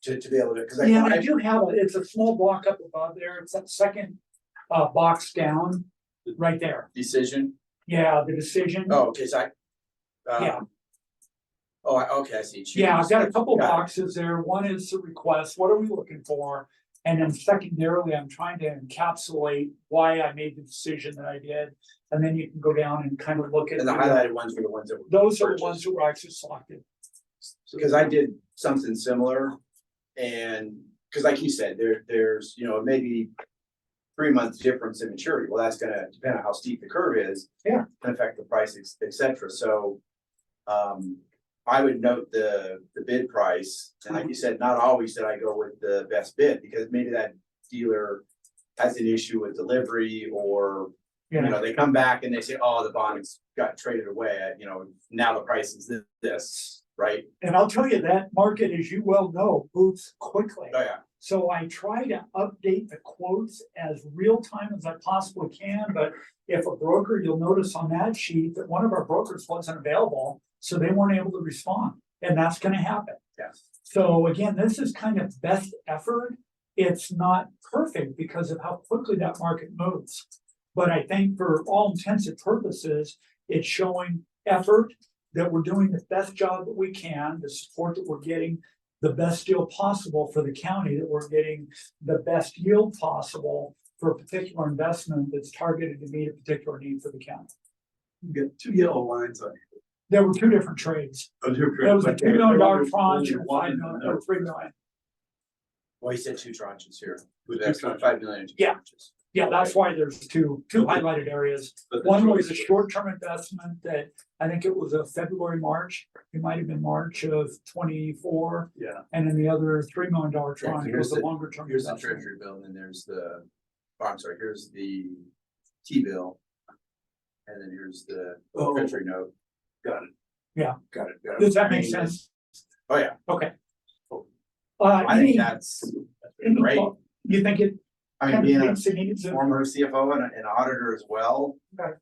to be able to, because I do have it's a small block up above there. It's that second box down right there. Decision. Yeah, the decision. Oh, okay. So Oh, okay, I see. Yeah, I've got a couple Got it. boxes there. One is the request, what are we looking for? And then secondarily, I'm trying to encapsulate why I made the decision that I did. And then you can go down and kind of look at. And the highlighted ones were the ones that were. Those are the purchased. ones that were actually selected. Because I did something similar, and, because like you said, there's, maybe 3 months difference in maturity, well, that's gonna depend on how steep the curve is. Yeah. Can affect the price, et cetera, so. I would note the bid price, and like you said, not always did I go with the best bid, because maybe that dealer has an issue with delivery, or, they come back and they say, oh, the bond's got traded away, now the price is this, right? And I'll tell you, that market, as you well know, moves quickly. Oh, yeah. So I try to update the quotes as real time as I possibly can, but if a broker, you'll notice on that sheet that one of our brokers wasn't available, so they weren't able to respond, and that's gonna happen. Yes. So again, this is kind of best effort. It's not perfect because of how quickly that market moves. But I think for all intents and purposes, it's showing effort, that we're doing the best job that we can, the support that we're getting, the best deal possible for the county, that we're getting the best yield possible for a particular investment that's targeted to meet a particular need for the county. You get 2 yellow lines on it. There were two different trades. There was a $2 million tranche and $5 million, or $3 million. Well, you said 2 tranches here, that's 5 million. Yeah. Yeah, that's why there's two highlighted areas. One was a short-term investment that I think it was a February, March. It might have been March of 24. Yeah. And then the other $3 million tranche here's was a the- longer term. Here's the investment. treasury bill, and then there's here's the T-bill. And then here's the treasury note. Got it. Yeah. Got it. Does that make sense? Oh, yeah, Okay. I think Any, that's any great. thought- you think it I mean, kind being of a meets the needs of, former CFO and an auditor as well. Okay.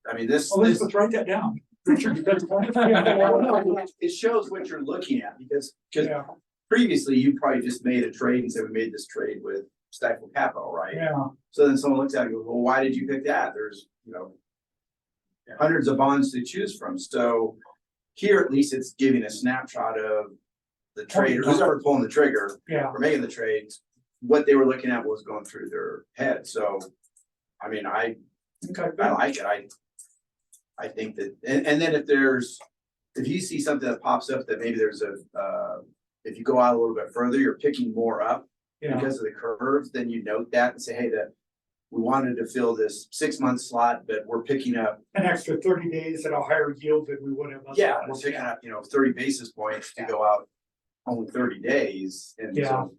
I mean, this, let's write that down. Richard, you it shows what you're looking at, because Yeah, previously you probably just made a trade and said, we made this trade with Stifel Capital, right? yeah, So then someone looks at it and goes, well, why did you pick that? There's, hundreds of bonds to choose from. So here, at least it's giving a snapshot of the trade, or who's ever pulling the trigger yeah. or making the trades, what they were looking at, what was going through their head. So, I mean, I Okay. like it. I think that, and then if you see something that pops up that maybe there's if you go out a little bit further, you're picking more up Yeah, because of the curves, then you note that and say, hey, we wanted to fill this 6-month slot, but we're picking up, an extra 30 days at a higher yield than we would have. we're otherwise. picking up, 30 basis points to go out only 30 days. And Yeah. so,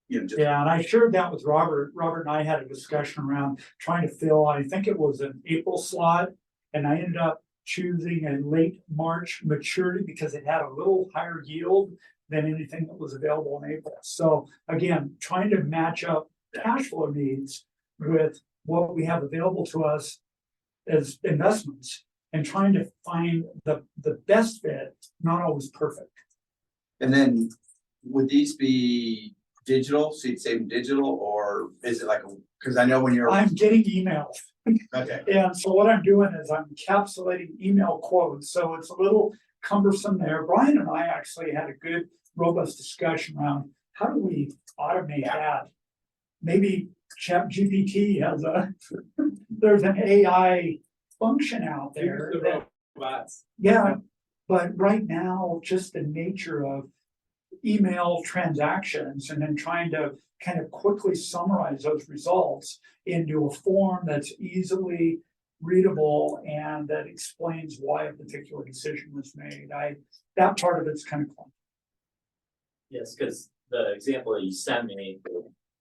just, Yeah, and I shared that with Robert. Robert and I had a discussion around trying to fill, I think it was an April slot. And I ended up choosing a late March maturity because it had a little higher yield than anything that was available in April. So again, trying to match up cash flow needs with what we have available to us as investments, and trying to find the best fit, not always perfect. and then would these be digital, so you'd save them digital, or is it because I know when you're, I'm getting emails. okay, And so what I'm doing is I'm encapsulating email quotes, so it's a little cumbersome there. Brian and I actually had a good robust discussion around how do we automate that? Maybe ChatGPT has there's an AI function out there that, Bots. yeah, but right now, just the nature of email transactions and then trying to kind of quickly summarize those results into a form that's easily readable and that explains why a particular decision was made. That part of it's kind of fun. Yes, because the example that you sent me,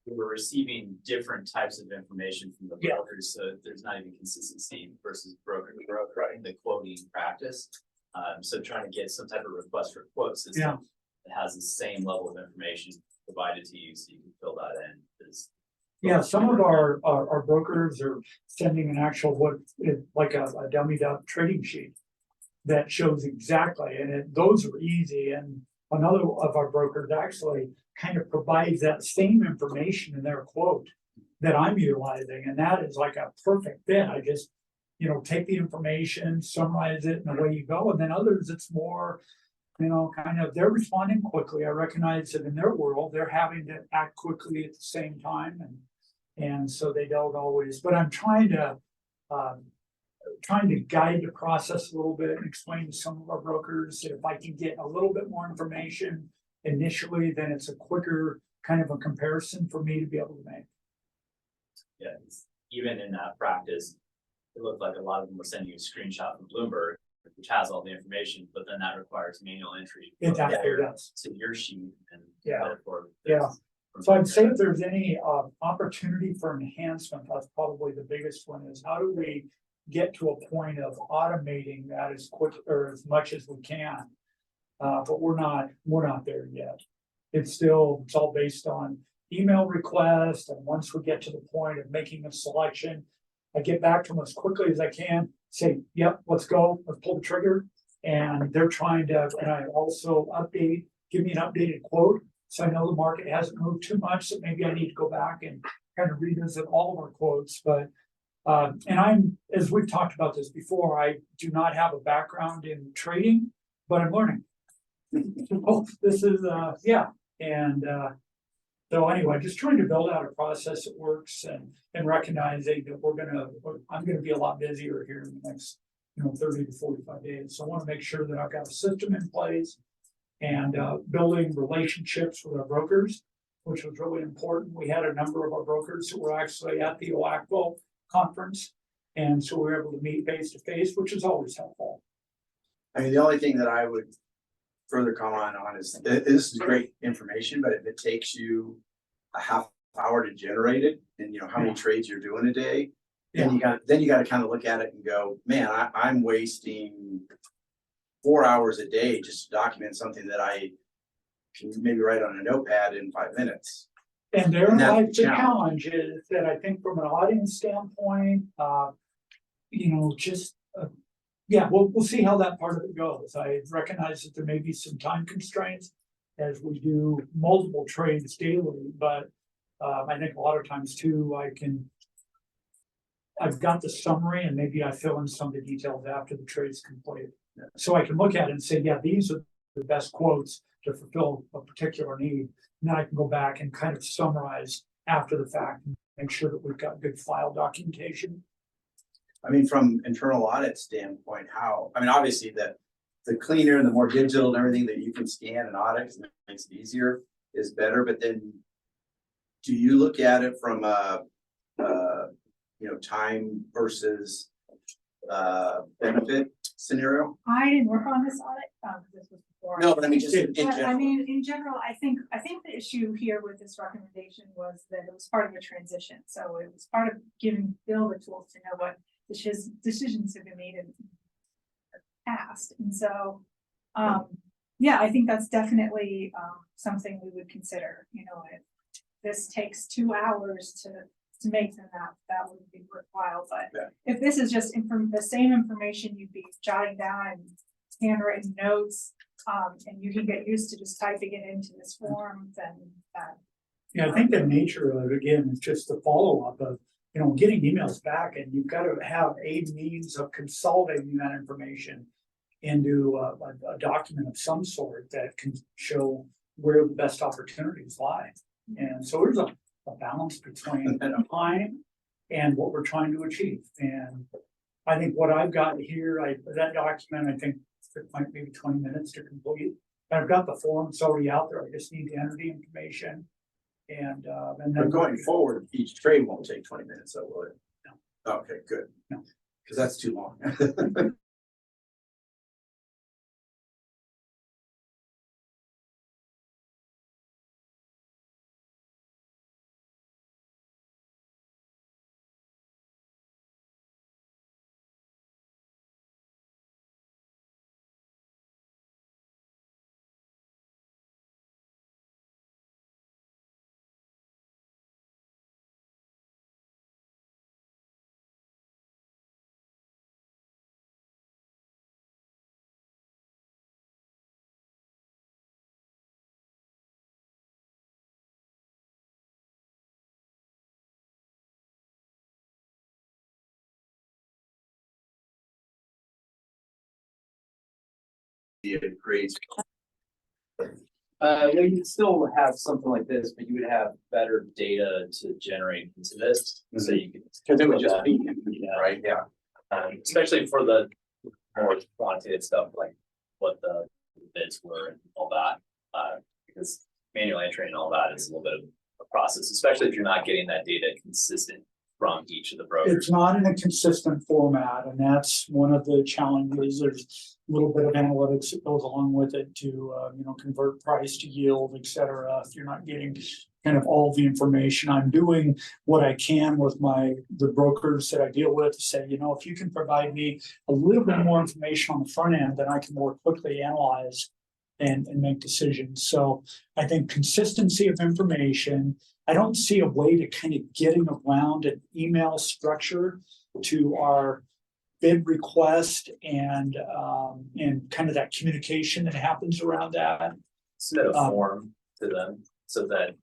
we were receiving different types of information from the Yeah. brokers, so there's not even consistency versus broker to broker in the quoting practice. So trying to get some type of request for quote system Yeah. that has the same level of information provided to you, so you can fill that in. is- Yeah, some of our brokers are sending an actual like a dummied up trading sheet that shows exactly, and those are easy. And another of our brokers actually kind of provides that same information in their quote that I'm utilizing, and that is like a perfect fit. I just, take the information, summarize it, and away you go. And then others, it's more you know, kind of, they're responding quickly. I recognize that in their world, they're having to act quickly at the same time and so they don't always, but I'm trying to guide the process a little bit and explain to some of our brokers that if I can get a little bit more information initially, then it's a quicker kind of a comparison for me to be able to make. Yeah, even in that practice, it looked like a lot of them were sending you a screenshot from Bloomberg, which has all the information, but then that requires manual entry. It actually does. To your sheet and. Yeah. therefore Yeah. there's- So I'd say if there's any opportunity for enhancement, that's probably the biggest one is how do we get to a point of automating that as quick or as much as we can? But we're not there yet. It's all based on email request. And once we get to the point of making a selection, I get back to them as quickly as I can, say, yep, let's go, let's pull the trigger. And they're trying to, and I also give me an updated quote. So I know the market hasn't moved too much, so maybe I need to go back and kind of revisit all of our quotes, but and as we've talked about this before, I do not have a background in trading, but I'm learning. This is, and so anyway, just trying to build out a process that works and recognizing that I'm gonna be a lot busier here in the next, 30 to 45 days. So I wanna make sure that I've got a system in place and building relationships with our brokers, which was really important. We had a number of our brokers who were actually at the OACVO conference. And so we were able to meet face to face, which is always helpful. I mean, the only thing that I would further comment on is this is great information, but if it takes you a half hour to generate it and how many trades you're doing a day, then you got to kind of look at it and go, man, I'm wasting 4 hours a day just to document something that I can maybe write on a notepad in 5 minutes. And therein that's lies the the challenge is that I think from an audience standpoint, we'll see how that part of it goes. I recognize that there may be some time constraints as we do multiple trades daily, but I think a lot of times too, I've got the summary and maybe I fill in some of the details after the trade's complete. So I can look at it and say, yeah, these are the best quotes to fulfill a particular need. And then I can go back and kind of summarize after the fact and make sure that we've got good file documentation. I mean, from internal audit standpoint, obviously the cleaner and the more digital and everything that you can scan and audit, 'cause it makes it easier, is better. But then do you look at it from time versus benefit scenario? I didn't work on this audit, this was before. No, but I mean, just in But I general. mean, in general, I think the issue here with this recommendation was that it was part of a transition. So it was part of giving Bill the tools to know what decisions have been made in the past. And so, I think that's definitely something we would consider, if this takes 2 hours to make them that would be worthwhile. But if this is just the same information you'd be jotting down and handwritten notes, and you can get used to just typing it into this form, then that. Yeah, I think the nature of it, again, is just the follow-up of, getting emails back, and you've got to have a means of consolidating that information into a document of some sort that can show where the best opportunities lie. And so there's a balance between time and what we're trying to achieve. And I think what I've got here, that document, I think it might maybe 20 minutes to complete. And I've got the form, it's already out there. I just need to enter the information. And then But going forward, each trade won't take 20 minutes, so will it? No. Okay, good. No. Because that's too long. it creates. Well, you could still have something like this, but you would have better data to generate into this, so you could. Because it would just be, Yeah. right, yeah. Especially for the more quantitative stuff, like what the bids were and all that. Because manual entry and all that is a little bit of a process, especially if you're not getting that data consistent from each of the brokers. It's not in a consistent format, and that's one of the challenges. There's a little bit of analytics that goes along with it to, convert price to yield, et cetera. If you're not getting kind of all the information, I'm doing what I can with the brokers that I deal with to say, if you can provide me a little bit more information on the front end, then I can more quickly analyze and make decisions. So I think consistency of information. I don't see a way to kind of getting around an email structure to our bid request and kind of that communication that happens around that. Submit a form to them so that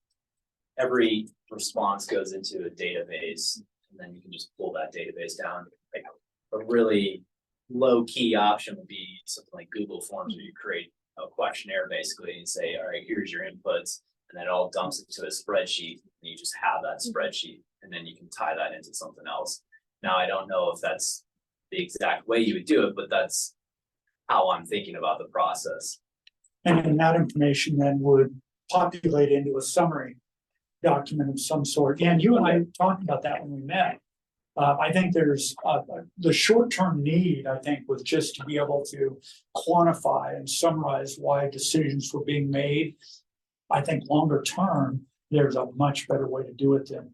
every response goes into a database, and then you can just pull that database down. Like a really low key option would be something like Google Forms, where you create a questionnaire basically and say, all right, here's your inputs, and then it all dumps into a spreadsheet, and you just have that spreadsheet, and then you can tie that into something else. Now, I don't know if that's the exact way you would do it, but that's how I'm thinking about the process. And then that information then would populate into a summary document of some sort. And you and I talked about that when we met. I think there's the short-term need, I think, was just to be able to quantify and summarize why decisions were being made. I think longer term, there's a much better way to do it than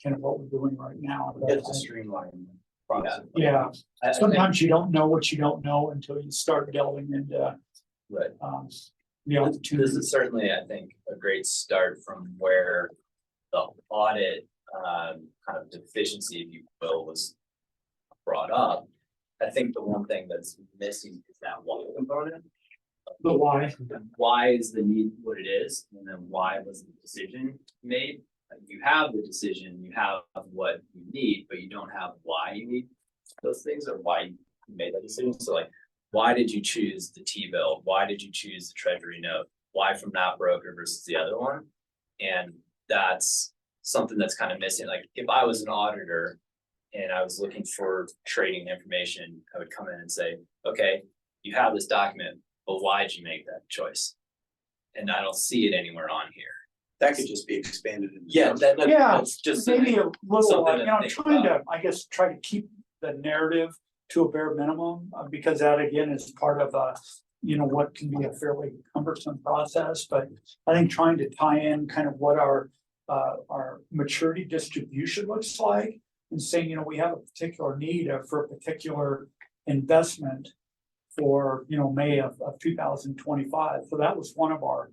kind of what we're doing right now. It's a streamlined process. Yeah, I think- sometimes you don't know what you don't know until you start delving into Right. the opportunity. This is certainly, I think, a great start from where the audit kind of deficiency, if you will, was brought up. I think the one thing that's missing is that why component. The why. Why is the need what it is, and then why was the decision made? Like, you have the decision, you have what you need, but you don't have why you need those things or why you made that decision. So like, why did you choose the T-bill? Why did you choose the treasury note? Why from that broker versus the other one? And that's something that's kind of missing. Like if I was an auditor and I was looking for trading information, I would come in and say, okay, you have this document, but why did you make that choice? And I don't see it anywhere on here. That could just be expanded. Into Yeah, that's just Maybe a little, something to I'm think trying to, I guess, try to keep the narrative to a bare minimum, because that again is part of what can be a fairly cumbersome process, but I think trying to tie in kind of what our maturity distribution looks like and saying, we have a particular need for a particular investment for, May of 2025. So that was one of our,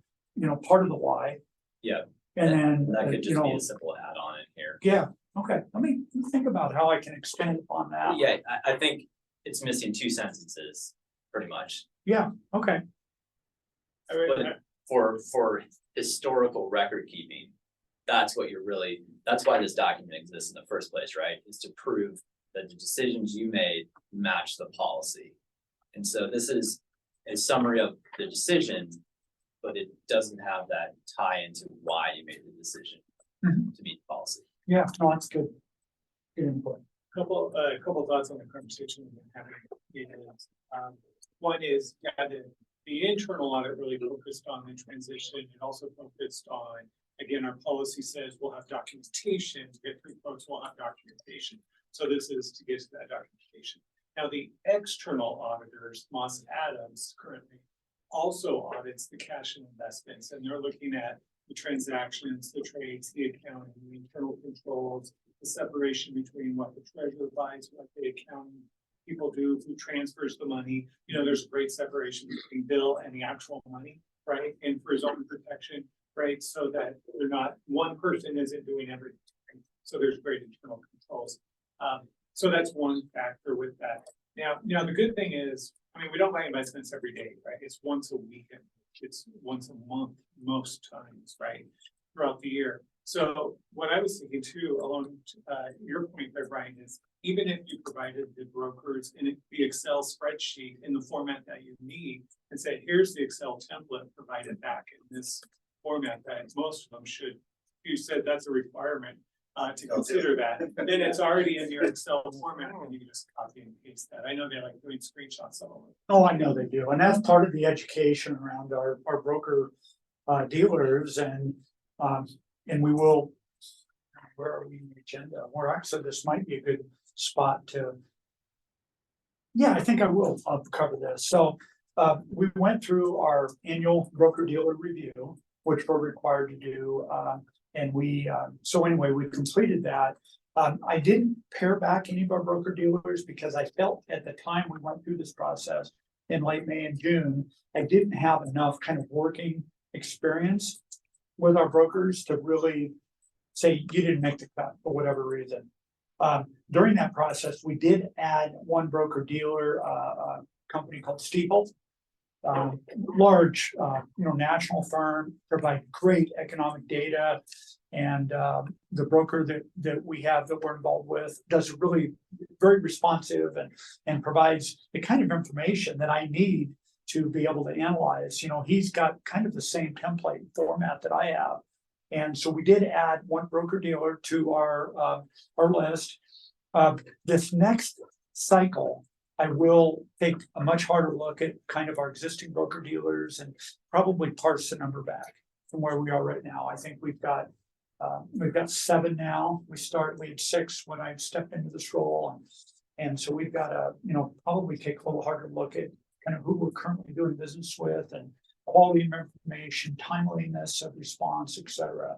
part of the why. Yeah. And then, that could just be a simple add-on in here. yeah, okay, let me think about how I can expand upon that. Yeah, I think it's missing 2 sentences, pretty much. Yeah, okay, But for historical record keeping, that's what that's why this document exists in the first place, right? Is to prove that the decisions you made match the policy. And so this is a summary of the decision, but it doesn't have that tie into why you made the decision Mhm. to meet policy. yeah, no, that's good. Good input. Couple thoughts on the conversation we've been having. One is, the internal audit really focused on the transition and also focused on, again, our policy says we'll have documentation, to get 3 quotes, we'll have documentation. So this is to get to that documentation. Now, the external auditors, Moss Adams currently also audits the cash and investments, and they're looking at the transactions, the trades, the accounting, the internal controls, the separation between what the treasurer buys, what the accounting people do, who transfers the money. There's a great separation between bill and the actual money, right? And for his own protection, right? So that they're not, one person isn't doing everything. Right? So there's great internal controls. So that's one factor with that. Now the good thing is, we don't buy investments every day, right? It's once a week, and it's once a month most times, right? Throughout the year. So what I was thinking too, along your point there, Brian, is even if you provided the brokers in the Excel spreadsheet in the format that you need and say, here's the Excel template, provide it back in this format that most of them should. You said that's a requirement to consider that, then it's already in your Excel format and you can just copy and paste that. I know they like doing screenshots of it. Oh, I know they do, and that's part of the education around our broker dealers and we will. Where are we in the agenda? Where actually this might be a good spot to. Yeah, I think I'll cover this. So we went through our annual broker dealer review, which we're required to do. And so anyway, we completed that. I didn't pare back any of our broker dealers because I felt at the time we went through this process in late May and June, I didn't have enough kind of working experience with our brokers to really say you didn't make the cut for whatever reason. During that process, we did add one broker dealer, a company called Stiefel. Large, national firm, provide great economic data. And the broker that we have that we're involved with does really very responsive and provides the kind of information that I need to be able to analyze. He's got kind of the same template format that I have. And so we did add one broker dealer to our list. This next cycle, I will take a much harder look at kind of our existing broker dealers and probably parse the number back from where we are right now. I think we've got 7 now. We had 6 when I stepped into this role. And so we've got to, probably take a little harder look at kind of who we're currently doing business with and quality of information, timeliness of response, et cetera.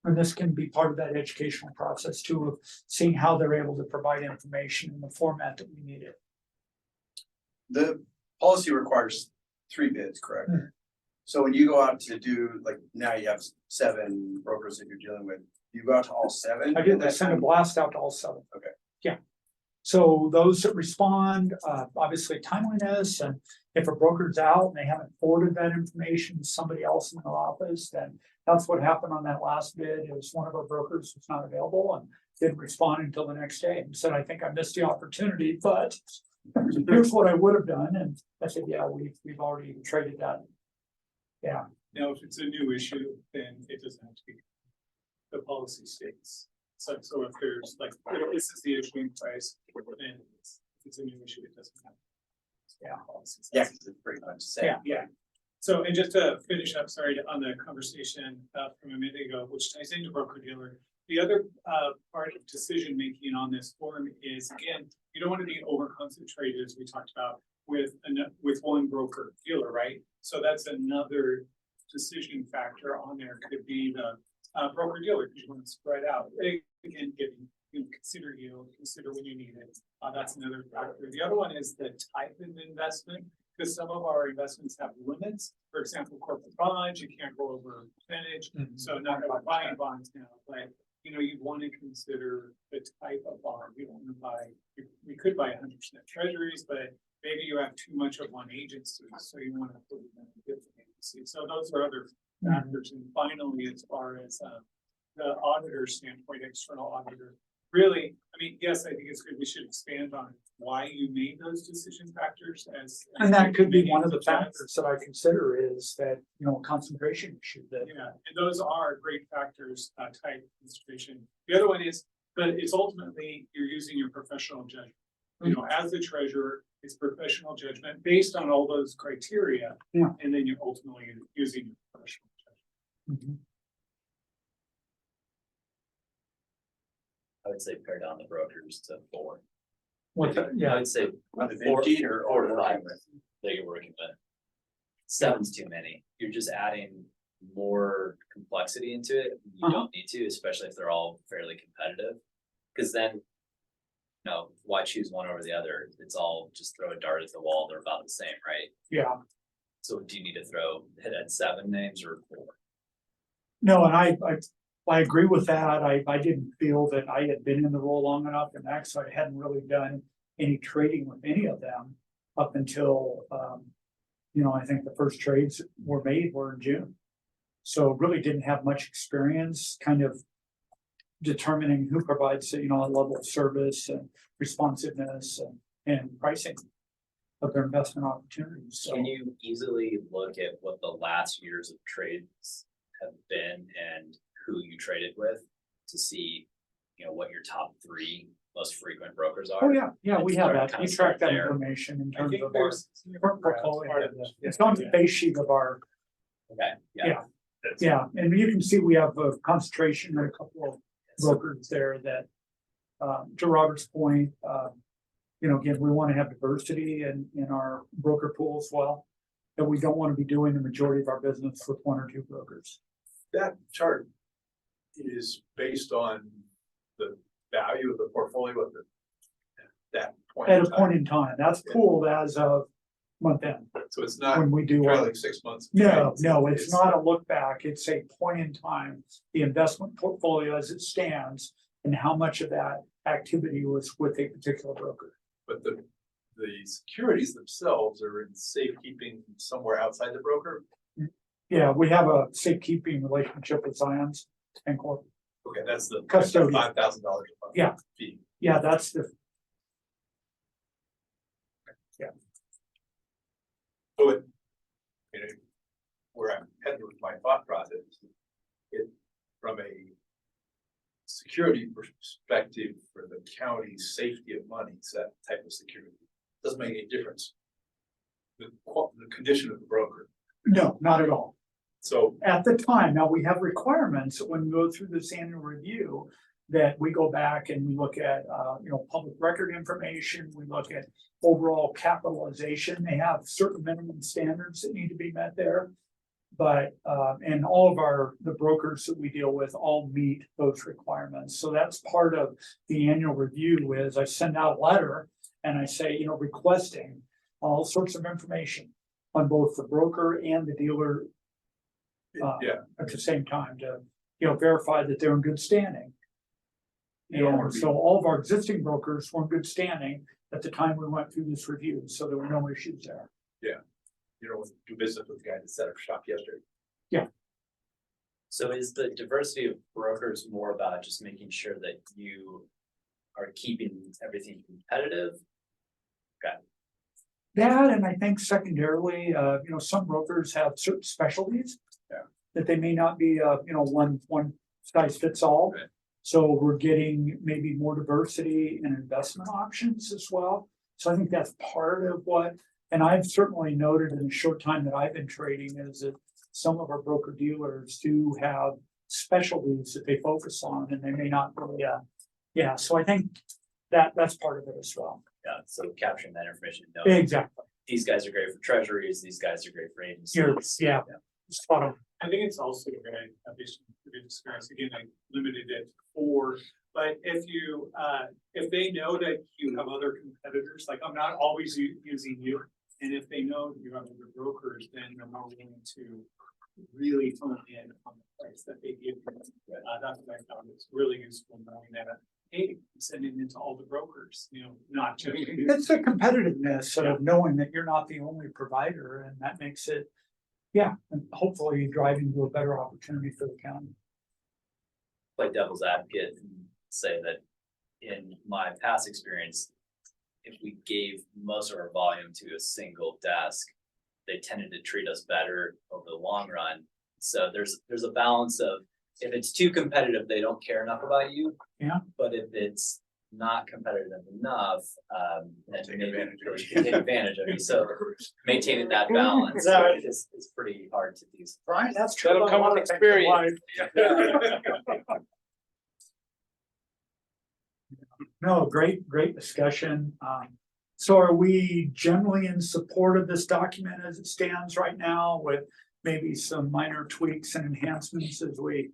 And this can be part of that educational process too, of seeing how they're able to provide information in the format that we need it. The policy requires 3 bids, correct? So when you go out to do, like, now you have 7 brokers that you're dealing with, you go out to all 7? I send a blast out to all 7. Okay. Yeah. So those that respond, obviously timeliness, and if a broker's out and they haven't forwarded that information to somebody else in their office, then that's what happened on that last bid. It was one of our brokers was not available and didn't respond until the next day and said, I think I missed the opportunity, but here's what I would have done. And I said, yeah, we've already traded that. Yeah. Now, if it's a new issue, then it doesn't have to be. The policy states. So if there's like, this is the issuing price, then if it's a new issue, it doesn't have. Yeah. Policy says. Yeah, because it's pretty much the same. Yeah. So, and just to finish up, sorry, on the conversation from a minute ago, which ties into broker dealer. The other part of decision making on this form is, again, you don't want to be over concentrated, as we talked about, with one broker dealer, right? So that's another decision factor on there. Could be the broker dealer, because you want to spread out. Again, consider yield, consider when you need it. That's another factor. The other one is the type of investment, because some of our investments have limits. For example, corporate bonds, you can't go over a percentage. So not that we're buying bonds now, but you'd want to consider the type of bond. You don't want to buy. We could buy 100% treasuries, but maybe you have too much of one agency, so you want to put it in a different agency. So those are other factors. And finally, as far as the auditor standpoint, external auditor, really, yes, I think it's good. We should expand on why you made those decision factors and that could be one of the factors that I consider is that, concentration issue that. Yeah, and those are great factors, type concentration. The other one is, but it's ultimately, you're using your professional judgment. As the treasurer, it's professional judgment based on all those criteria. Yeah. And then you're ultimately using your professional judgment. I would say pare down the brokers to 4. Yeah. I would say Are they 4 15 or 4 to 5 that you're working with. 7's too many. You're just adding more complexity into it. You don't need to, especially if they're all fairly competitive. Because then, why choose one over the other? It's all just throw a dart at the wall. They're about the same, right? Yeah. So do you need to hit at 7 names or 4? No, and I agree with that. I didn't feel that I had been in the role long enough, and actually I hadn't really done any trading with any of them up until, I think the first trades were made were in June. So really didn't have much experience kind of determining who provides, a level of service and responsiveness and pricing of their investment opportunities. So Can you easily look at what the last years of trades have been and who you traded with to see, what your top 3 most frequent brokers are? oh, yeah, we have Start- that. kinda We track start that there. information in I terms think of our there's. portfolio. It's on the base sheet of our, Okay, Yeah. yeah. yeah, and you can see we have a concentration in a couple of brokers there that, to Robert's point, again, we want to have diversity in our broker pool as well. That we don't want to be doing the majority of our business with 1 or 2 brokers. That chart is based on the value of the portfolio at that point. At in a time. point in time, that's pooled as of month end, So it's not when we do our. trailing 6 months. No, it's not a look back, it's a point in time, the investment portfolio as it stands, and how much of that activity was with a particular broker. But the securities themselves are in safekeeping somewhere outside the broker. Yeah, we have a safekeeping relationship with Zions and Corp. Okay, that's the Custodian. $5,000. Yeah. Fee. Yeah, that's the, So where I'm headed with my thought process, from a security perspective for the county's safety of money, it's that type of security. Doesn't make any difference. The condition of the broker. no, not at all. So At the time, now we have requirements when we go through this annual review. That we go back and we look at, public record information, we look at overall capitalization, they have certain minimum standards that need to be met there. But, and all of the brokers that we deal with all meet those requirements, so that's part of the annual review is I send out a letter. And I say, requesting all sorts of information on both the broker and the dealer. yeah, At the same time to, verify that they're in good standing. You don't wanna And be- so all of our existing brokers were in good standing at the time we went through this review, so there were no issues there. you don't do business with the guy that set up shop yesterday. So is the diversity of brokers more about just making sure that you are keeping everything competitive? That, and I think secondarily, some brokers have certain specialties. Yeah. That they may not be, one size fits all. Right. So we're getting maybe more diversity in investment options as well. So I think that's part of what, and I've certainly noted in the short time that I've been trading is that some of our broker dealers do have specialties that they focus on and they may not really, yeah, so I think that's part of it as well. Yeah, so capturing that information, knowing Exactly. these guys are great for treasuries, these guys are great for agencies. Yeah. Spot on. I think it's also very, obviously, a good experience, again, I limited it for, but if they know that you have other competitors, like, I'm not always using you. And if they know that you have other brokers, then they're more willing to really hone in on the price that they give you. That's what I found, it's really useful knowing that, hey, I'm sending it to all the brokers, not just. It's the competitiveness of knowing that you're not the only provider and that makes it, yeah, and hopefully driving to a better opportunity for the county. Play devil's advocate and say that in my past experience, if we gave most of our volume to a single desk, they tended to treat us better over the long run. So there's a balance of, if it's too competitive, they don't care enough about you. Yeah. But if it's not competitive enough, then Take maybe advantage of they it. can take advantage of you. So maintaining that balance Right. is pretty hard to do. Right, that's true. That'll come with experience. No, great discussion. So are we generally in support of this document as it stands right now with maybe some minor tweaks and enhancements as we?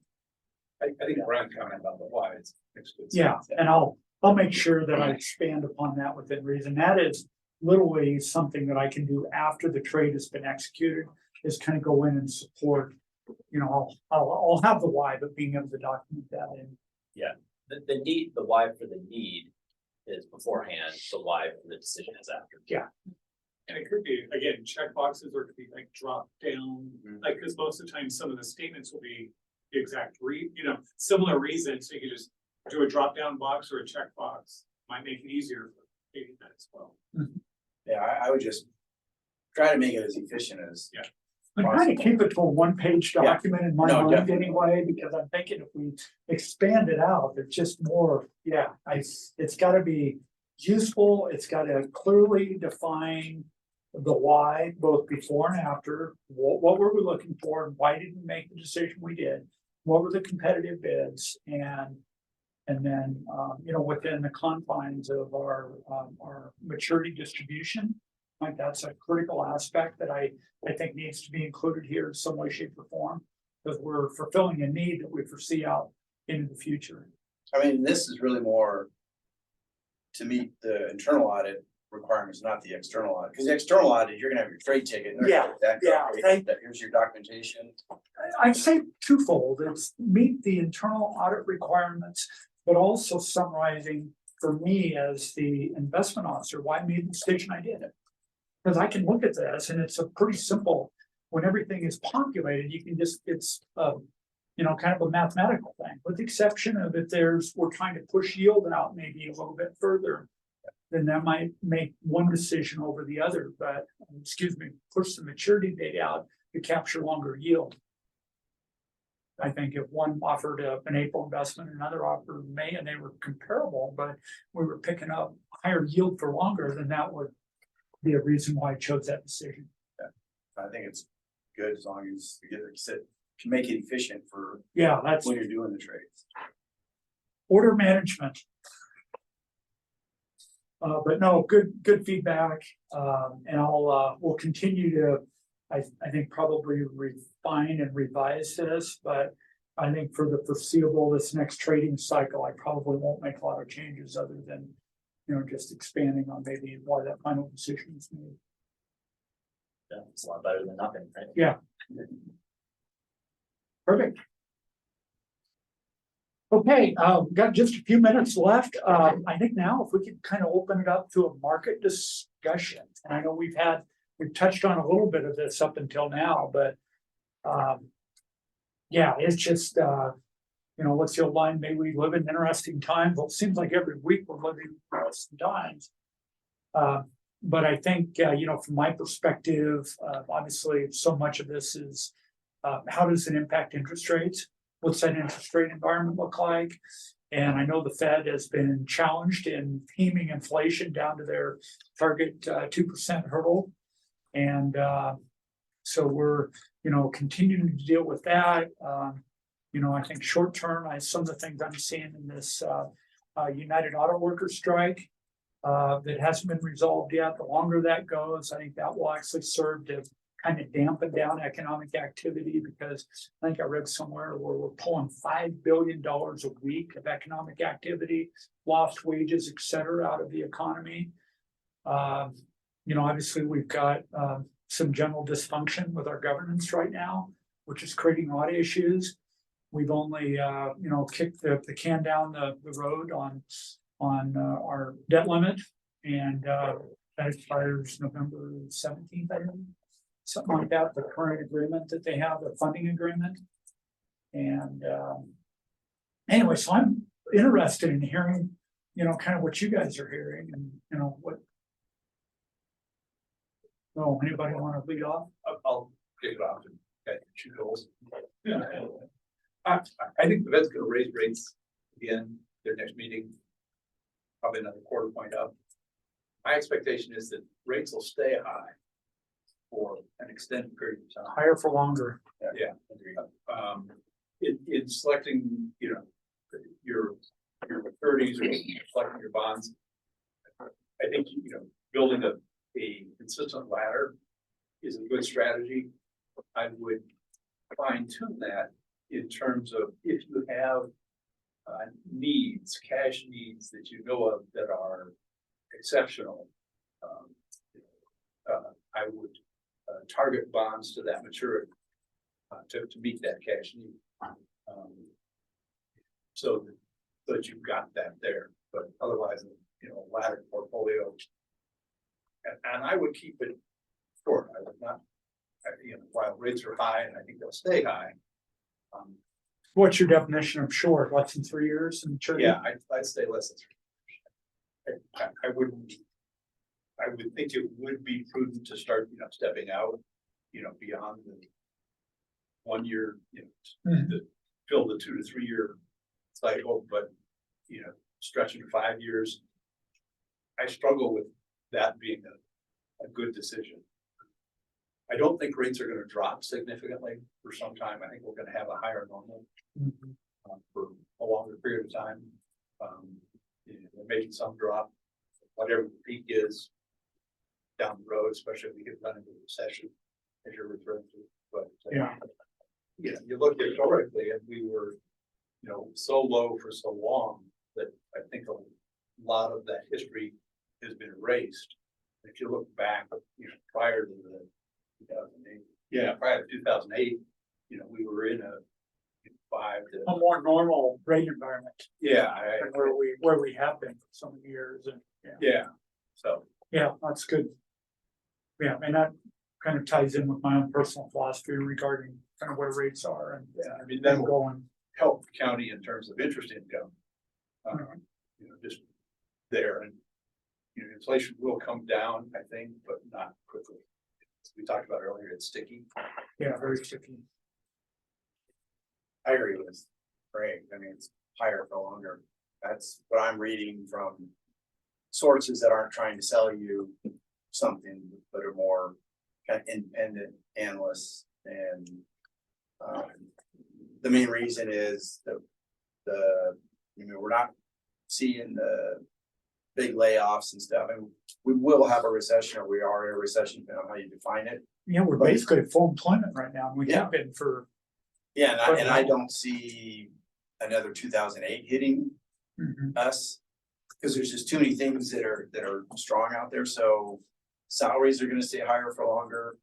I think Brian commented about the why, it's good. Yeah, and I'll make sure that I expand upon that within reason. That is literally something that I can do after the trade has been executed, is kind of go in and support. I'll have the why, but being able to document that in. The need, the why for the need is beforehand, the why for the decision is after. Yeah. And it could be, again, check boxes or it could be like drop down, Mhm. like, because most of the time, some of the statements will be the exact similar reason, so you can just do a drop down box or a check box. Might make it easier for maybe that as well. Yeah, I would just try to make it as efficient as. Yeah. I'm trying to keep it to a one-page Yeah. document in my No, mind definitely. anyway, because I'm thinking if we expand it out, it's just more, it's gotta be useful, it's gotta clearly define the why, both before and after, what were we looking for, and why didn't we make the decision we did? What were the competitive bids, and then, within the confines of our maturity distribution. Like, that's a critical aspect that I think needs to be included here in some way, shape, or form. Because we're fulfilling a need that we foresee out into the future. I mean, this is really more to meet the internal audit requirements, not the external audit, because the external audit, you're gonna have your trade ticket. and Yeah, that- yeah. that here's your documentation. I'd say twofold, it's meet the internal audit requirements, but also summarizing for me as the investment officer, why I made the decision I did. Because I can look at this and it's a pretty simple, when everything is populated, you can just, it's kind of a mathematical thing, with the exception of if we're trying to push yield out maybe a little bit further. Then that might make one decision over the other, but, push the maturity date out to capture longer yield. I think if one offered an April investment, another offered May, and they were comparable, but we were picking up higher yield for longer, then that would be a reason why I chose that decision. I think it's good as long as you get it set, can make it efficient for Yeah, that's when you're doing the trades. order management. But no, good feedback, and we'll continue to, I think probably refine and revise this, but I think for the foreseeable, this next trading cycle, I probably won't make a lot of changes other than, just expanding on maybe why that final decision is made. Yeah, it's a lot better than nothing, right? Yeah. Perfect. Okay, we've got just a few minutes left. I think now if we could kind of open it up to a market discussion. And I know we've touched on a little bit of this up until now, but it's just, what's the old line? May we live in interesting times. Well, it seems like every week we're living in interesting times. But I think, from my perspective, obviously so much of this is how does it impact interest rates? What's that interest rate environment look like? And I know the Fed has been challenged in taming inflation down to their target 2% hurdle. And so we're, continuing to deal with that. I think short term, some of the things I'm seeing in this United Auto Workers strike that hasn't been resolved yet. The longer that goes, I think that will actually serve to kind of dampen down economic activity, because I think I read somewhere where we're pulling $5 billion a week of economic activity, lost wages, et cetera, out of the economy. Obviously we've got some general dysfunction with our governance right now, which is creating a lot of issues. We've only, kicked the can down the road on our debt limit, and that expires November 17th, I think. Something like that, the current agreement that they have, the funding agreement. And anyway, so I'm interested in hearing, kind of what you guys are hearing and, what. So anybody want to lead off? I'll kick it off and shoot goals. I think the Fed's gonna raise rates again, their next meeting. Probably another quarter point up. My expectation is that rates will stay high for an extended period of time. Higher for longer. Yeah. In selecting, your maturities or selecting your bonds. I think, building a consistent ladder is a good strategy. I would fine tune that in terms of if you have cash needs that you know of that are exceptional. I would target bonds to that maturity to meet that cash need. So that you've got that there, but otherwise, laddered portfolio And I would keep it short. I would not, while rates are high and I think they'll stay high. What's your definition of short? Less than 3 years in maturity? Yeah, I'd stay less than 3 years. I wouldn't. I would think it would be prudent to start, stepping out, beyond the 1 year, to fill the 2 to 3 year cycle, but, stretching to 5 years. I struggle with that being a good decision. I don't think rates are gonna drop significantly for some time. I think we're gonna have a higher normal for a longer period of time. There may be some drop, whatever the peak is down the road, especially if we get run into a recession, as you're referring to. But Yeah. You look historically, and we were, so low for so long that I think a lot of that history has been erased. If you look back, prior to the 2008, prior to 2008, we were in a 5 to A more normal rate environment than where we have been for so many years, and so yeah, that's good. Yeah, and that kind of ties in with my own personal philosophy regarding kind of where rates are and I mean them that will going. help the county in terms of interest income. Just there, and inflation will come down, I think, but not quickly. As we talked about earlier, it's sticky. Yeah, very sticky. I agree with Craig. I mean, it's higher for longer. That's what I'm reading from sources that aren't trying to sell you something, but are more kind of independent analysts. And the main reason is we're not seeing the big layoffs and stuff. And we will have a recession, or we are in a recession, depending on how you define it. Yeah, we're basically at full employment right now, and we have been for. Yeah, and I don't see another 2008 hitting us, because there's just too many things that are strong out there. So salaries are gonna stay higher for longer.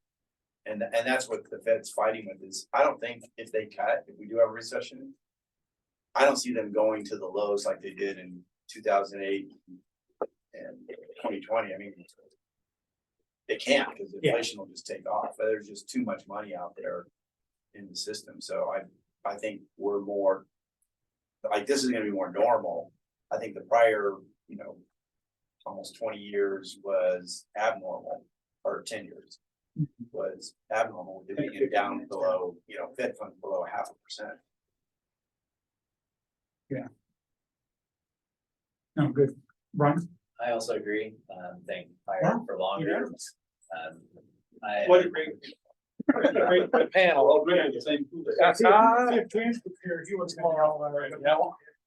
And that's what the Fed's fighting with is, I don't think if they cut, if we do have a recession, I don't see them going to the lows like they did in 2008 and 2020. I mean, they can't, because inflation will just take off. There's just too much money out there in the system. So I think we're more like, this is gonna be more normal. I think the prior, almost 20 years was abnormal, or 10 years was abnormal, with it being down below, Fed funds below 0.5%. Yeah. No, good. Ron? I also agree, think higher for longer. what a great Panel. all great on the same.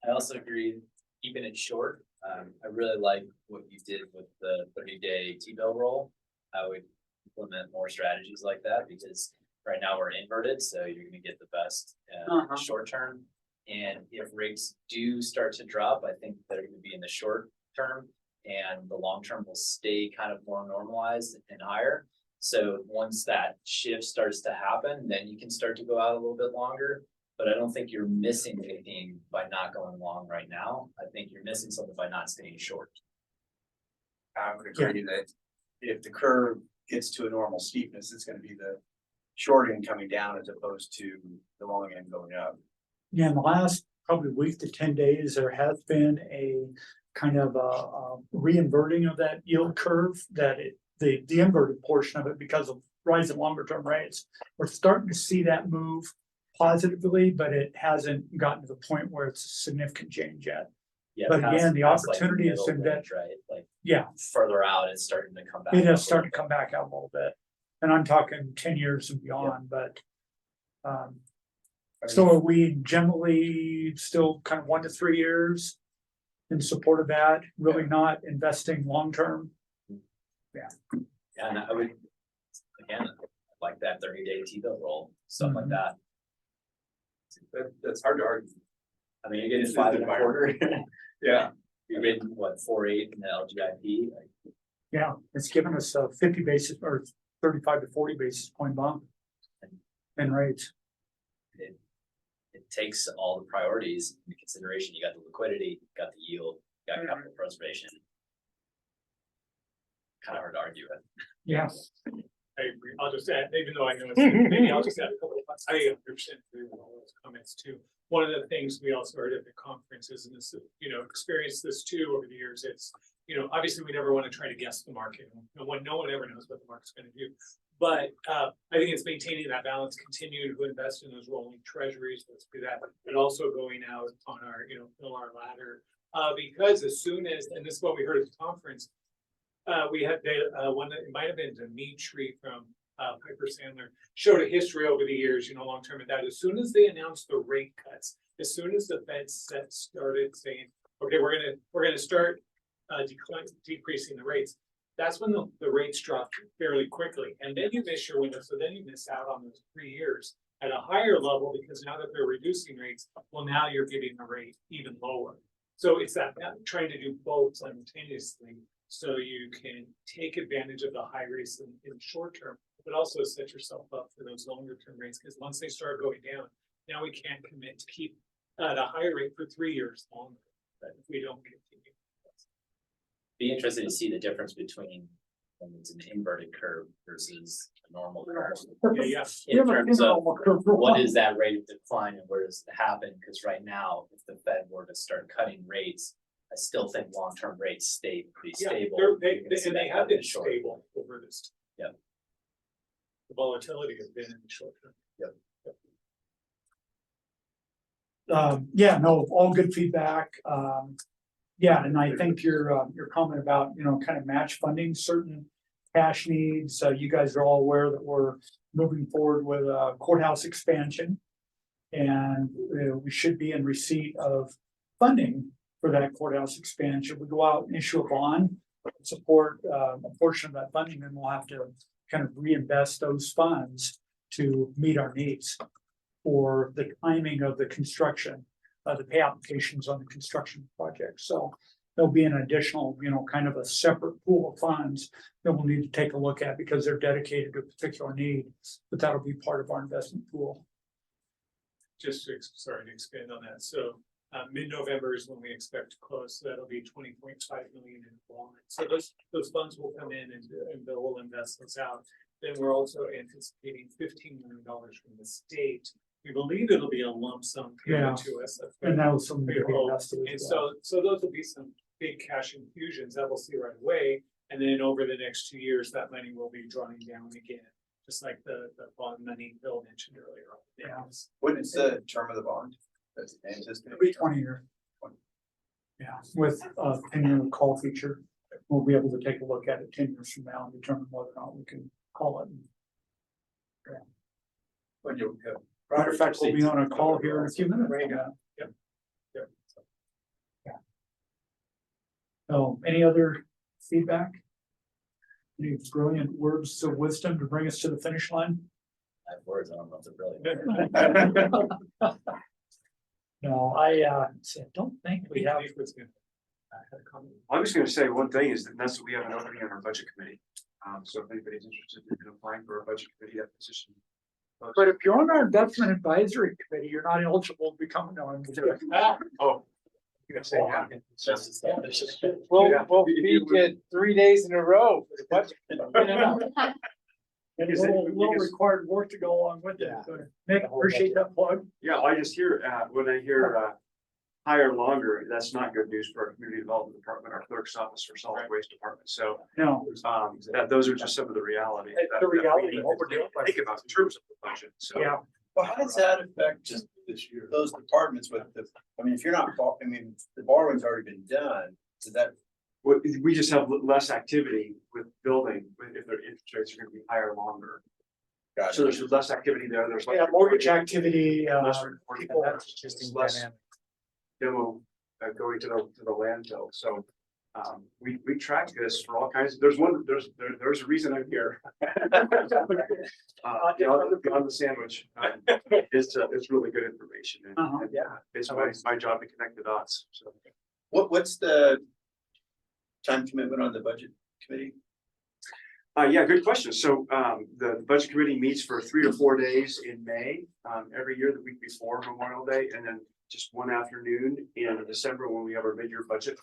I also agree, keeping it short. I really like what you did with the 30-day T-bill roll. I would implement more strategies like that, because right now we're inverted, so you're gonna get the best short term. And if rates do start to drop, I think they're gonna be in the short term, and the long term will stay kind of more normalized and higher. So once that shift starts to happen, then you can start to go out a little bit longer. But I don't think you're missing anything by not going long right now. I think you're missing something by not staying short. I would agree that if the curve gets to a normal steepness, it's gonna be the short end coming down as opposed to the long end going up. Yeah, in the last probably week to 10 days, there has been a kind of a re-inverting of that yield curve, that the inverted portion of it, because of rising longer term rates. We're starting to see that move positively, but it hasn't gotten to the point where it's a significant change yet. Yeah, But past- again, the past, like, opportunity is middle to invest. range, right? Like Yeah, further out, it's starting to come back. it up has a started to little come back out a little bit. And I'm talking 10 years and beyond, but so are we generally still kind of 1 to 3 years in support of that, really not investing long-term? bit. Yeah, and I would, again, like that 30-day T-bill roll, stuff like that. That's hard to argue. I mean, you're It's getting just 5.25. Yeah. You're getting what, 4.8 in the LGIP? Like, Yeah, it's given us a 50 basis or 35 to 40 basis point bump in rates. it takes all the priorities into consideration. You got the liquidity, you got the yield, you got capital preservation. kind of hard to argue with. Yeah. I agree. I'll just add, even though I know it's, maybe I'll just add a couple of thoughts. I 100% agree with all those comments too. One of the things we also heard at the conference is, and this, experienced this too over the years, it's, obviously we never want to try to guess the market. No one ever knows what the market's going to do. But I think it's maintaining that balance, continuing to invest in those rolling treasuries, let's do that, but also going out on our, fill our ladder. Because as soon as, and this is what we heard at the conference, we had one that it might have been Dimitri from Piper Sandler showed a history over the years, long term at that. As soon as they announced the rate cuts, as soon as the Fed started saying, okay, we're gonna start decreasing the rates, that's when the rates dropped fairly quickly. And then you miss your window, so then you miss out on those 3 years at a higher level, because now that they're reducing rates, well, now you're getting the rate even lower. So it's that trying to do both simultaneously, so you can take advantage of the high rates in short term, but also set yourself up for those longer term rates, because once they start going down, now we can't commit to keep at a higher rate for 3 years longer, but if we don't continue. Be interested to see the difference between when it's an inverted curve versus a normal curve. Yeah. In terms of what is that rate of decline and where does it happen? Because right now, if the Fed were to start cutting rates, I still think long-term rates stay pretty stable. They have been stable over this. Yeah. The volatility has been in the short term. Yeah, no, all good feedback. Yeah, and I think your comment about, kind of match funding certain cash needs. You guys are all aware that we're moving forward with a courthouse expansion. And we should be in receipt of funding for that courthouse expansion. We go out and issue a bond, support a portion of that funding, and we'll have to kind of reinvest those funds to meet our needs for the timing of the construction, the pay applications on the construction project. So there'll be an additional, kind of a separate pool of funds that we'll need to take a look at, because they're dedicated to a particular need, but that'll be part of our investment pool. Just to expand on that. So mid-November is when we expect to close. So that'll be 20.5 million in bond. So those funds will come in and Bill will invest those out. Then we're also anticipating $15 million from the state. We believe it'll be a lump sum payment to us. And that was some. And so those will be some big cash infusions that we'll see right away. And then over the next 2 years, that money will be drawing down again, just like the bond money Bill mentioned earlier. Yeah. What is the term of the bond? That's anticipated. It'll be 20 years. Yeah, with a 10-year call feature, we'll be able to take a look at it 10 years from now and determine whether or not we can call it. When you have. Matter of fact, we'll be on a call here in a few minutes. Yep. So, any other feedback? Any brilliant words of wisdom to bring us to the finish line? I have words, I don't know if they're brilliant. No, I don't think we have. I'm just gonna say one thing is that we have an opening on our budget committee. So if anybody's interested in applying for a budget committee, that position. But if you're on our investment advisory committee, you're not eligible to become one. Oh. You gotta say, yeah. We'll feed you 3 days in a row for the budget. And a little required work to go along with it. So, Nick, appreciate that plug. Yeah, I just hear, when I hear, higher longer, that's not good news for our community development department, our clerk's office, or solid waste department. So, No, those are just some of the reality. The reality that we of what we're need to doing. think about in terms of the budget. So. yeah, Well, how does that affect just those departments with if you're not, the borrowing's already been done, so that. We just have less activity with building, if their interest rates are gonna be higher longer. So there's less activity there, there's. less mortgage activity, less reporting. people. There's less demo going to the landfill, so. We track this for all kinds, there's a reason I'm here. Beyond the sandwich, it's really good information, and it's my job to connect the dots, so. What's the time commitment on the budget committee? Yeah, good question. So the budget committee meets for 3 to 4 days in May, every year, the week before Memorial Day, and then just one afternoon in December when we have our mid-year budget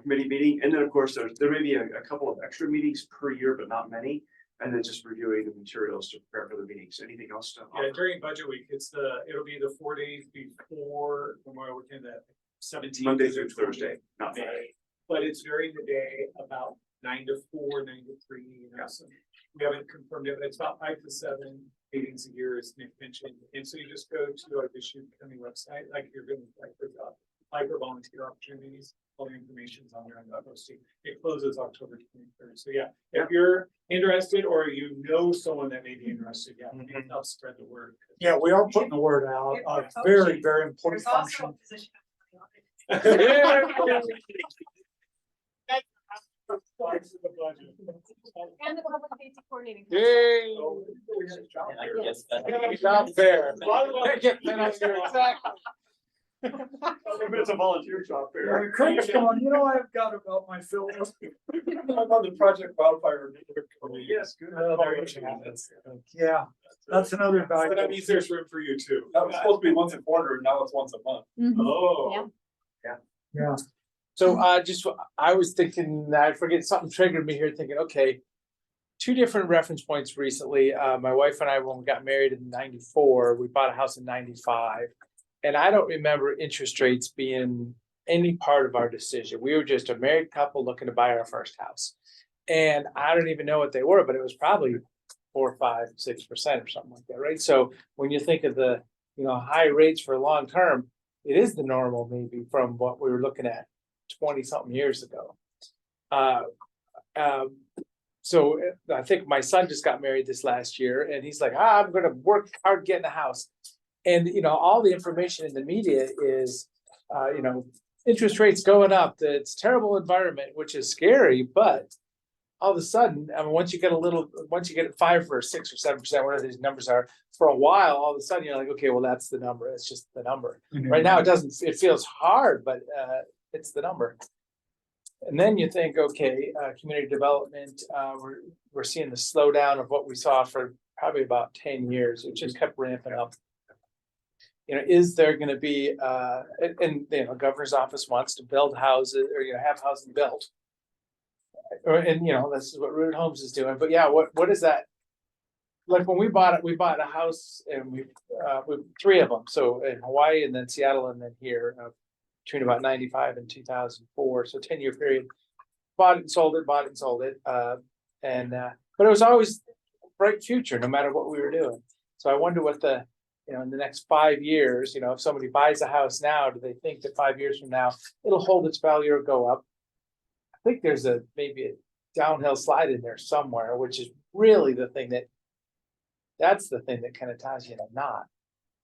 committee meeting, and then of course, there may be a couple of extra meetings per year, but not many. And then just reviewing the materials to prepare for the meetings. Anything else to? Yeah, during budget week, it'll be the 4 days before Memorial Weekend, that 17th. Monday through Thursday, not Friday. Day. But it's during the day, about 9 to 4, 9 to 3, you know, so we haven't confirmed it, but it's about 5 to 7 meetings a year, as Nick mentioned. And so you just go to our Deschutes County website, like you're going to apply for volunteer opportunities. All the information's on there on the posting. It closes October 23rd. So yeah, if you're interested or you know someone that may be interested, yeah, help spread the word. Yeah, we are putting the word out, a very, very important There's also function. a position. on the audit. And the public safety coordinating. Yay. And I guess that. Job fair. It's a volunteer job fair. Yeah, Craig's going, you know, I've got about my fill. I'm on the Project Wildfire. Yes, good. Yeah, that's another So value. that means there's room for you too. That was supposed to be once a quarter, and now it's once a month. Oh. Yeah, So I was thinking, I forget, something triggered me here thinking, okay. Two different reference points recently. My wife and I, when we got married in '94, we bought a house in '95. And I don't remember interest rates being any part of our decision. We were just a married couple looking to buy our first house. And I don't even know what they were, but it was probably 4, 5, 6% or something like that, right? So when you think of the, high rates for long term, it is the normal maybe from what we were looking at 20 something years ago. So I think my son just got married this last year and he's like, I'm going to work hard getting a house. And, all the information in the media is, interest rates going up, it's terrible environment, which is scary, but all of a sudden, I mean, once you get it 5 or 6 or 7%, whatever these numbers are, for a while, all of a sudden you're like, okay, well, that's the number. It's just the number. Right now, it feels hard, but it's the number. And then you think, okay, community development, we're seeing the slowdown of what we saw for probably about 10 years. It just kept ramping up. Is there going to be, governor's office wants to build houses or, have housing built. And, this is what Rooted Homes is doing. But yeah, what is that? Like when we bought a house and we 3 of them. So in Hawaii and then Seattle and then here between about 95 and 2004. So 10-year period, bought it and sold it. But it was always a bright future, no matter what we were doing. So I wonder what in the next 5 years, if somebody buys a house now, do they think that 5 years from now, it'll hold its value or go up? I think there's maybe a downhill slide in there somewhere, which is really that's the thing that kind of ties you in a knot.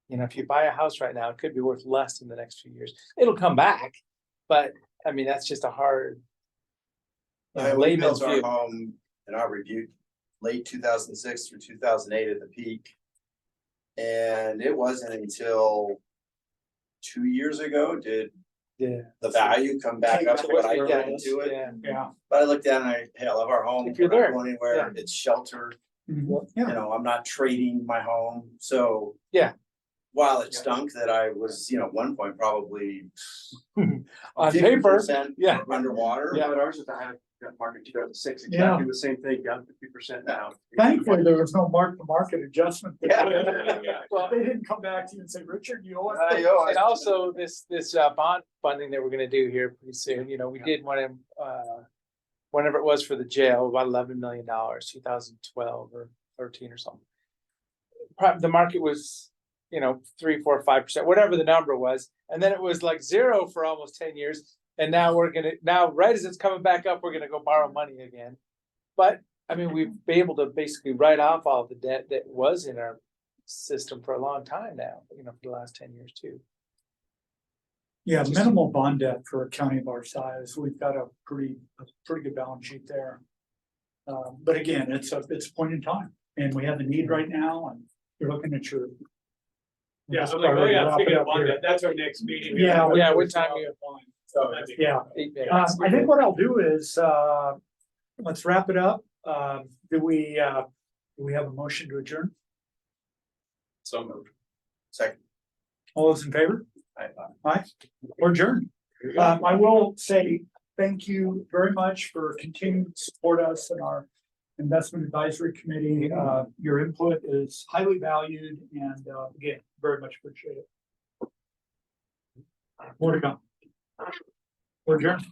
If you buy a house right now, it could be worth less in the next few years. It'll come back, but I mean, that's just a hard. We Layman's built our view. home in our review late 2006 through 2008 at the peak. And it wasn't until 2 years ago did Yeah. the value come back up to what I got into it. yeah. But I looked down and I love our home. If you're We're not there, going anywhere. yeah. It's shelter. Yeah, I'm not trading my home. So Yeah. while it stunk that I was, at one point probably On paper, 50% yeah. underwater. Yeah. But ours is the high market 2006, Yeah. exactly the same thing, down 50% now. Thankfully, there was no market adjustment. Yeah. Well, they didn't come back to you and say, Richard, you owe us. And also this bond funding that we're gonna do here pretty soon, we did one in, whenever it was for the jail, about $11 million, 2012 or 13 or something. The market was, 3, 4, 5%, whatever the number was. And then it was like 0 for almost 10 years. And now right as it's coming back up, we're gonna go borrow money again. But I mean, we've been able to basically write off all the debt that was in our system for a long time now, for the last 10 years too. Yeah, minimal bond debt for a county of our size. We've got a pretty good balance sheet there. But again, it's a point in time and we have the need right now and you're looking at your. Yeah, I'm like, oh yeah, speaking of one, that's our next meeting. Yeah, what time are you? So, Yeah, 8 minutes. I think what I'll do is, let's wrap it up. Do we have a motion to adjourn? So moved. Second. All those in favor? Aye. We're adjourned. I will say, thank you very much for continuing to support us in our investment advisory committee. Your input is highly valued and, again, very much appreciated. More to come. We're adjourned.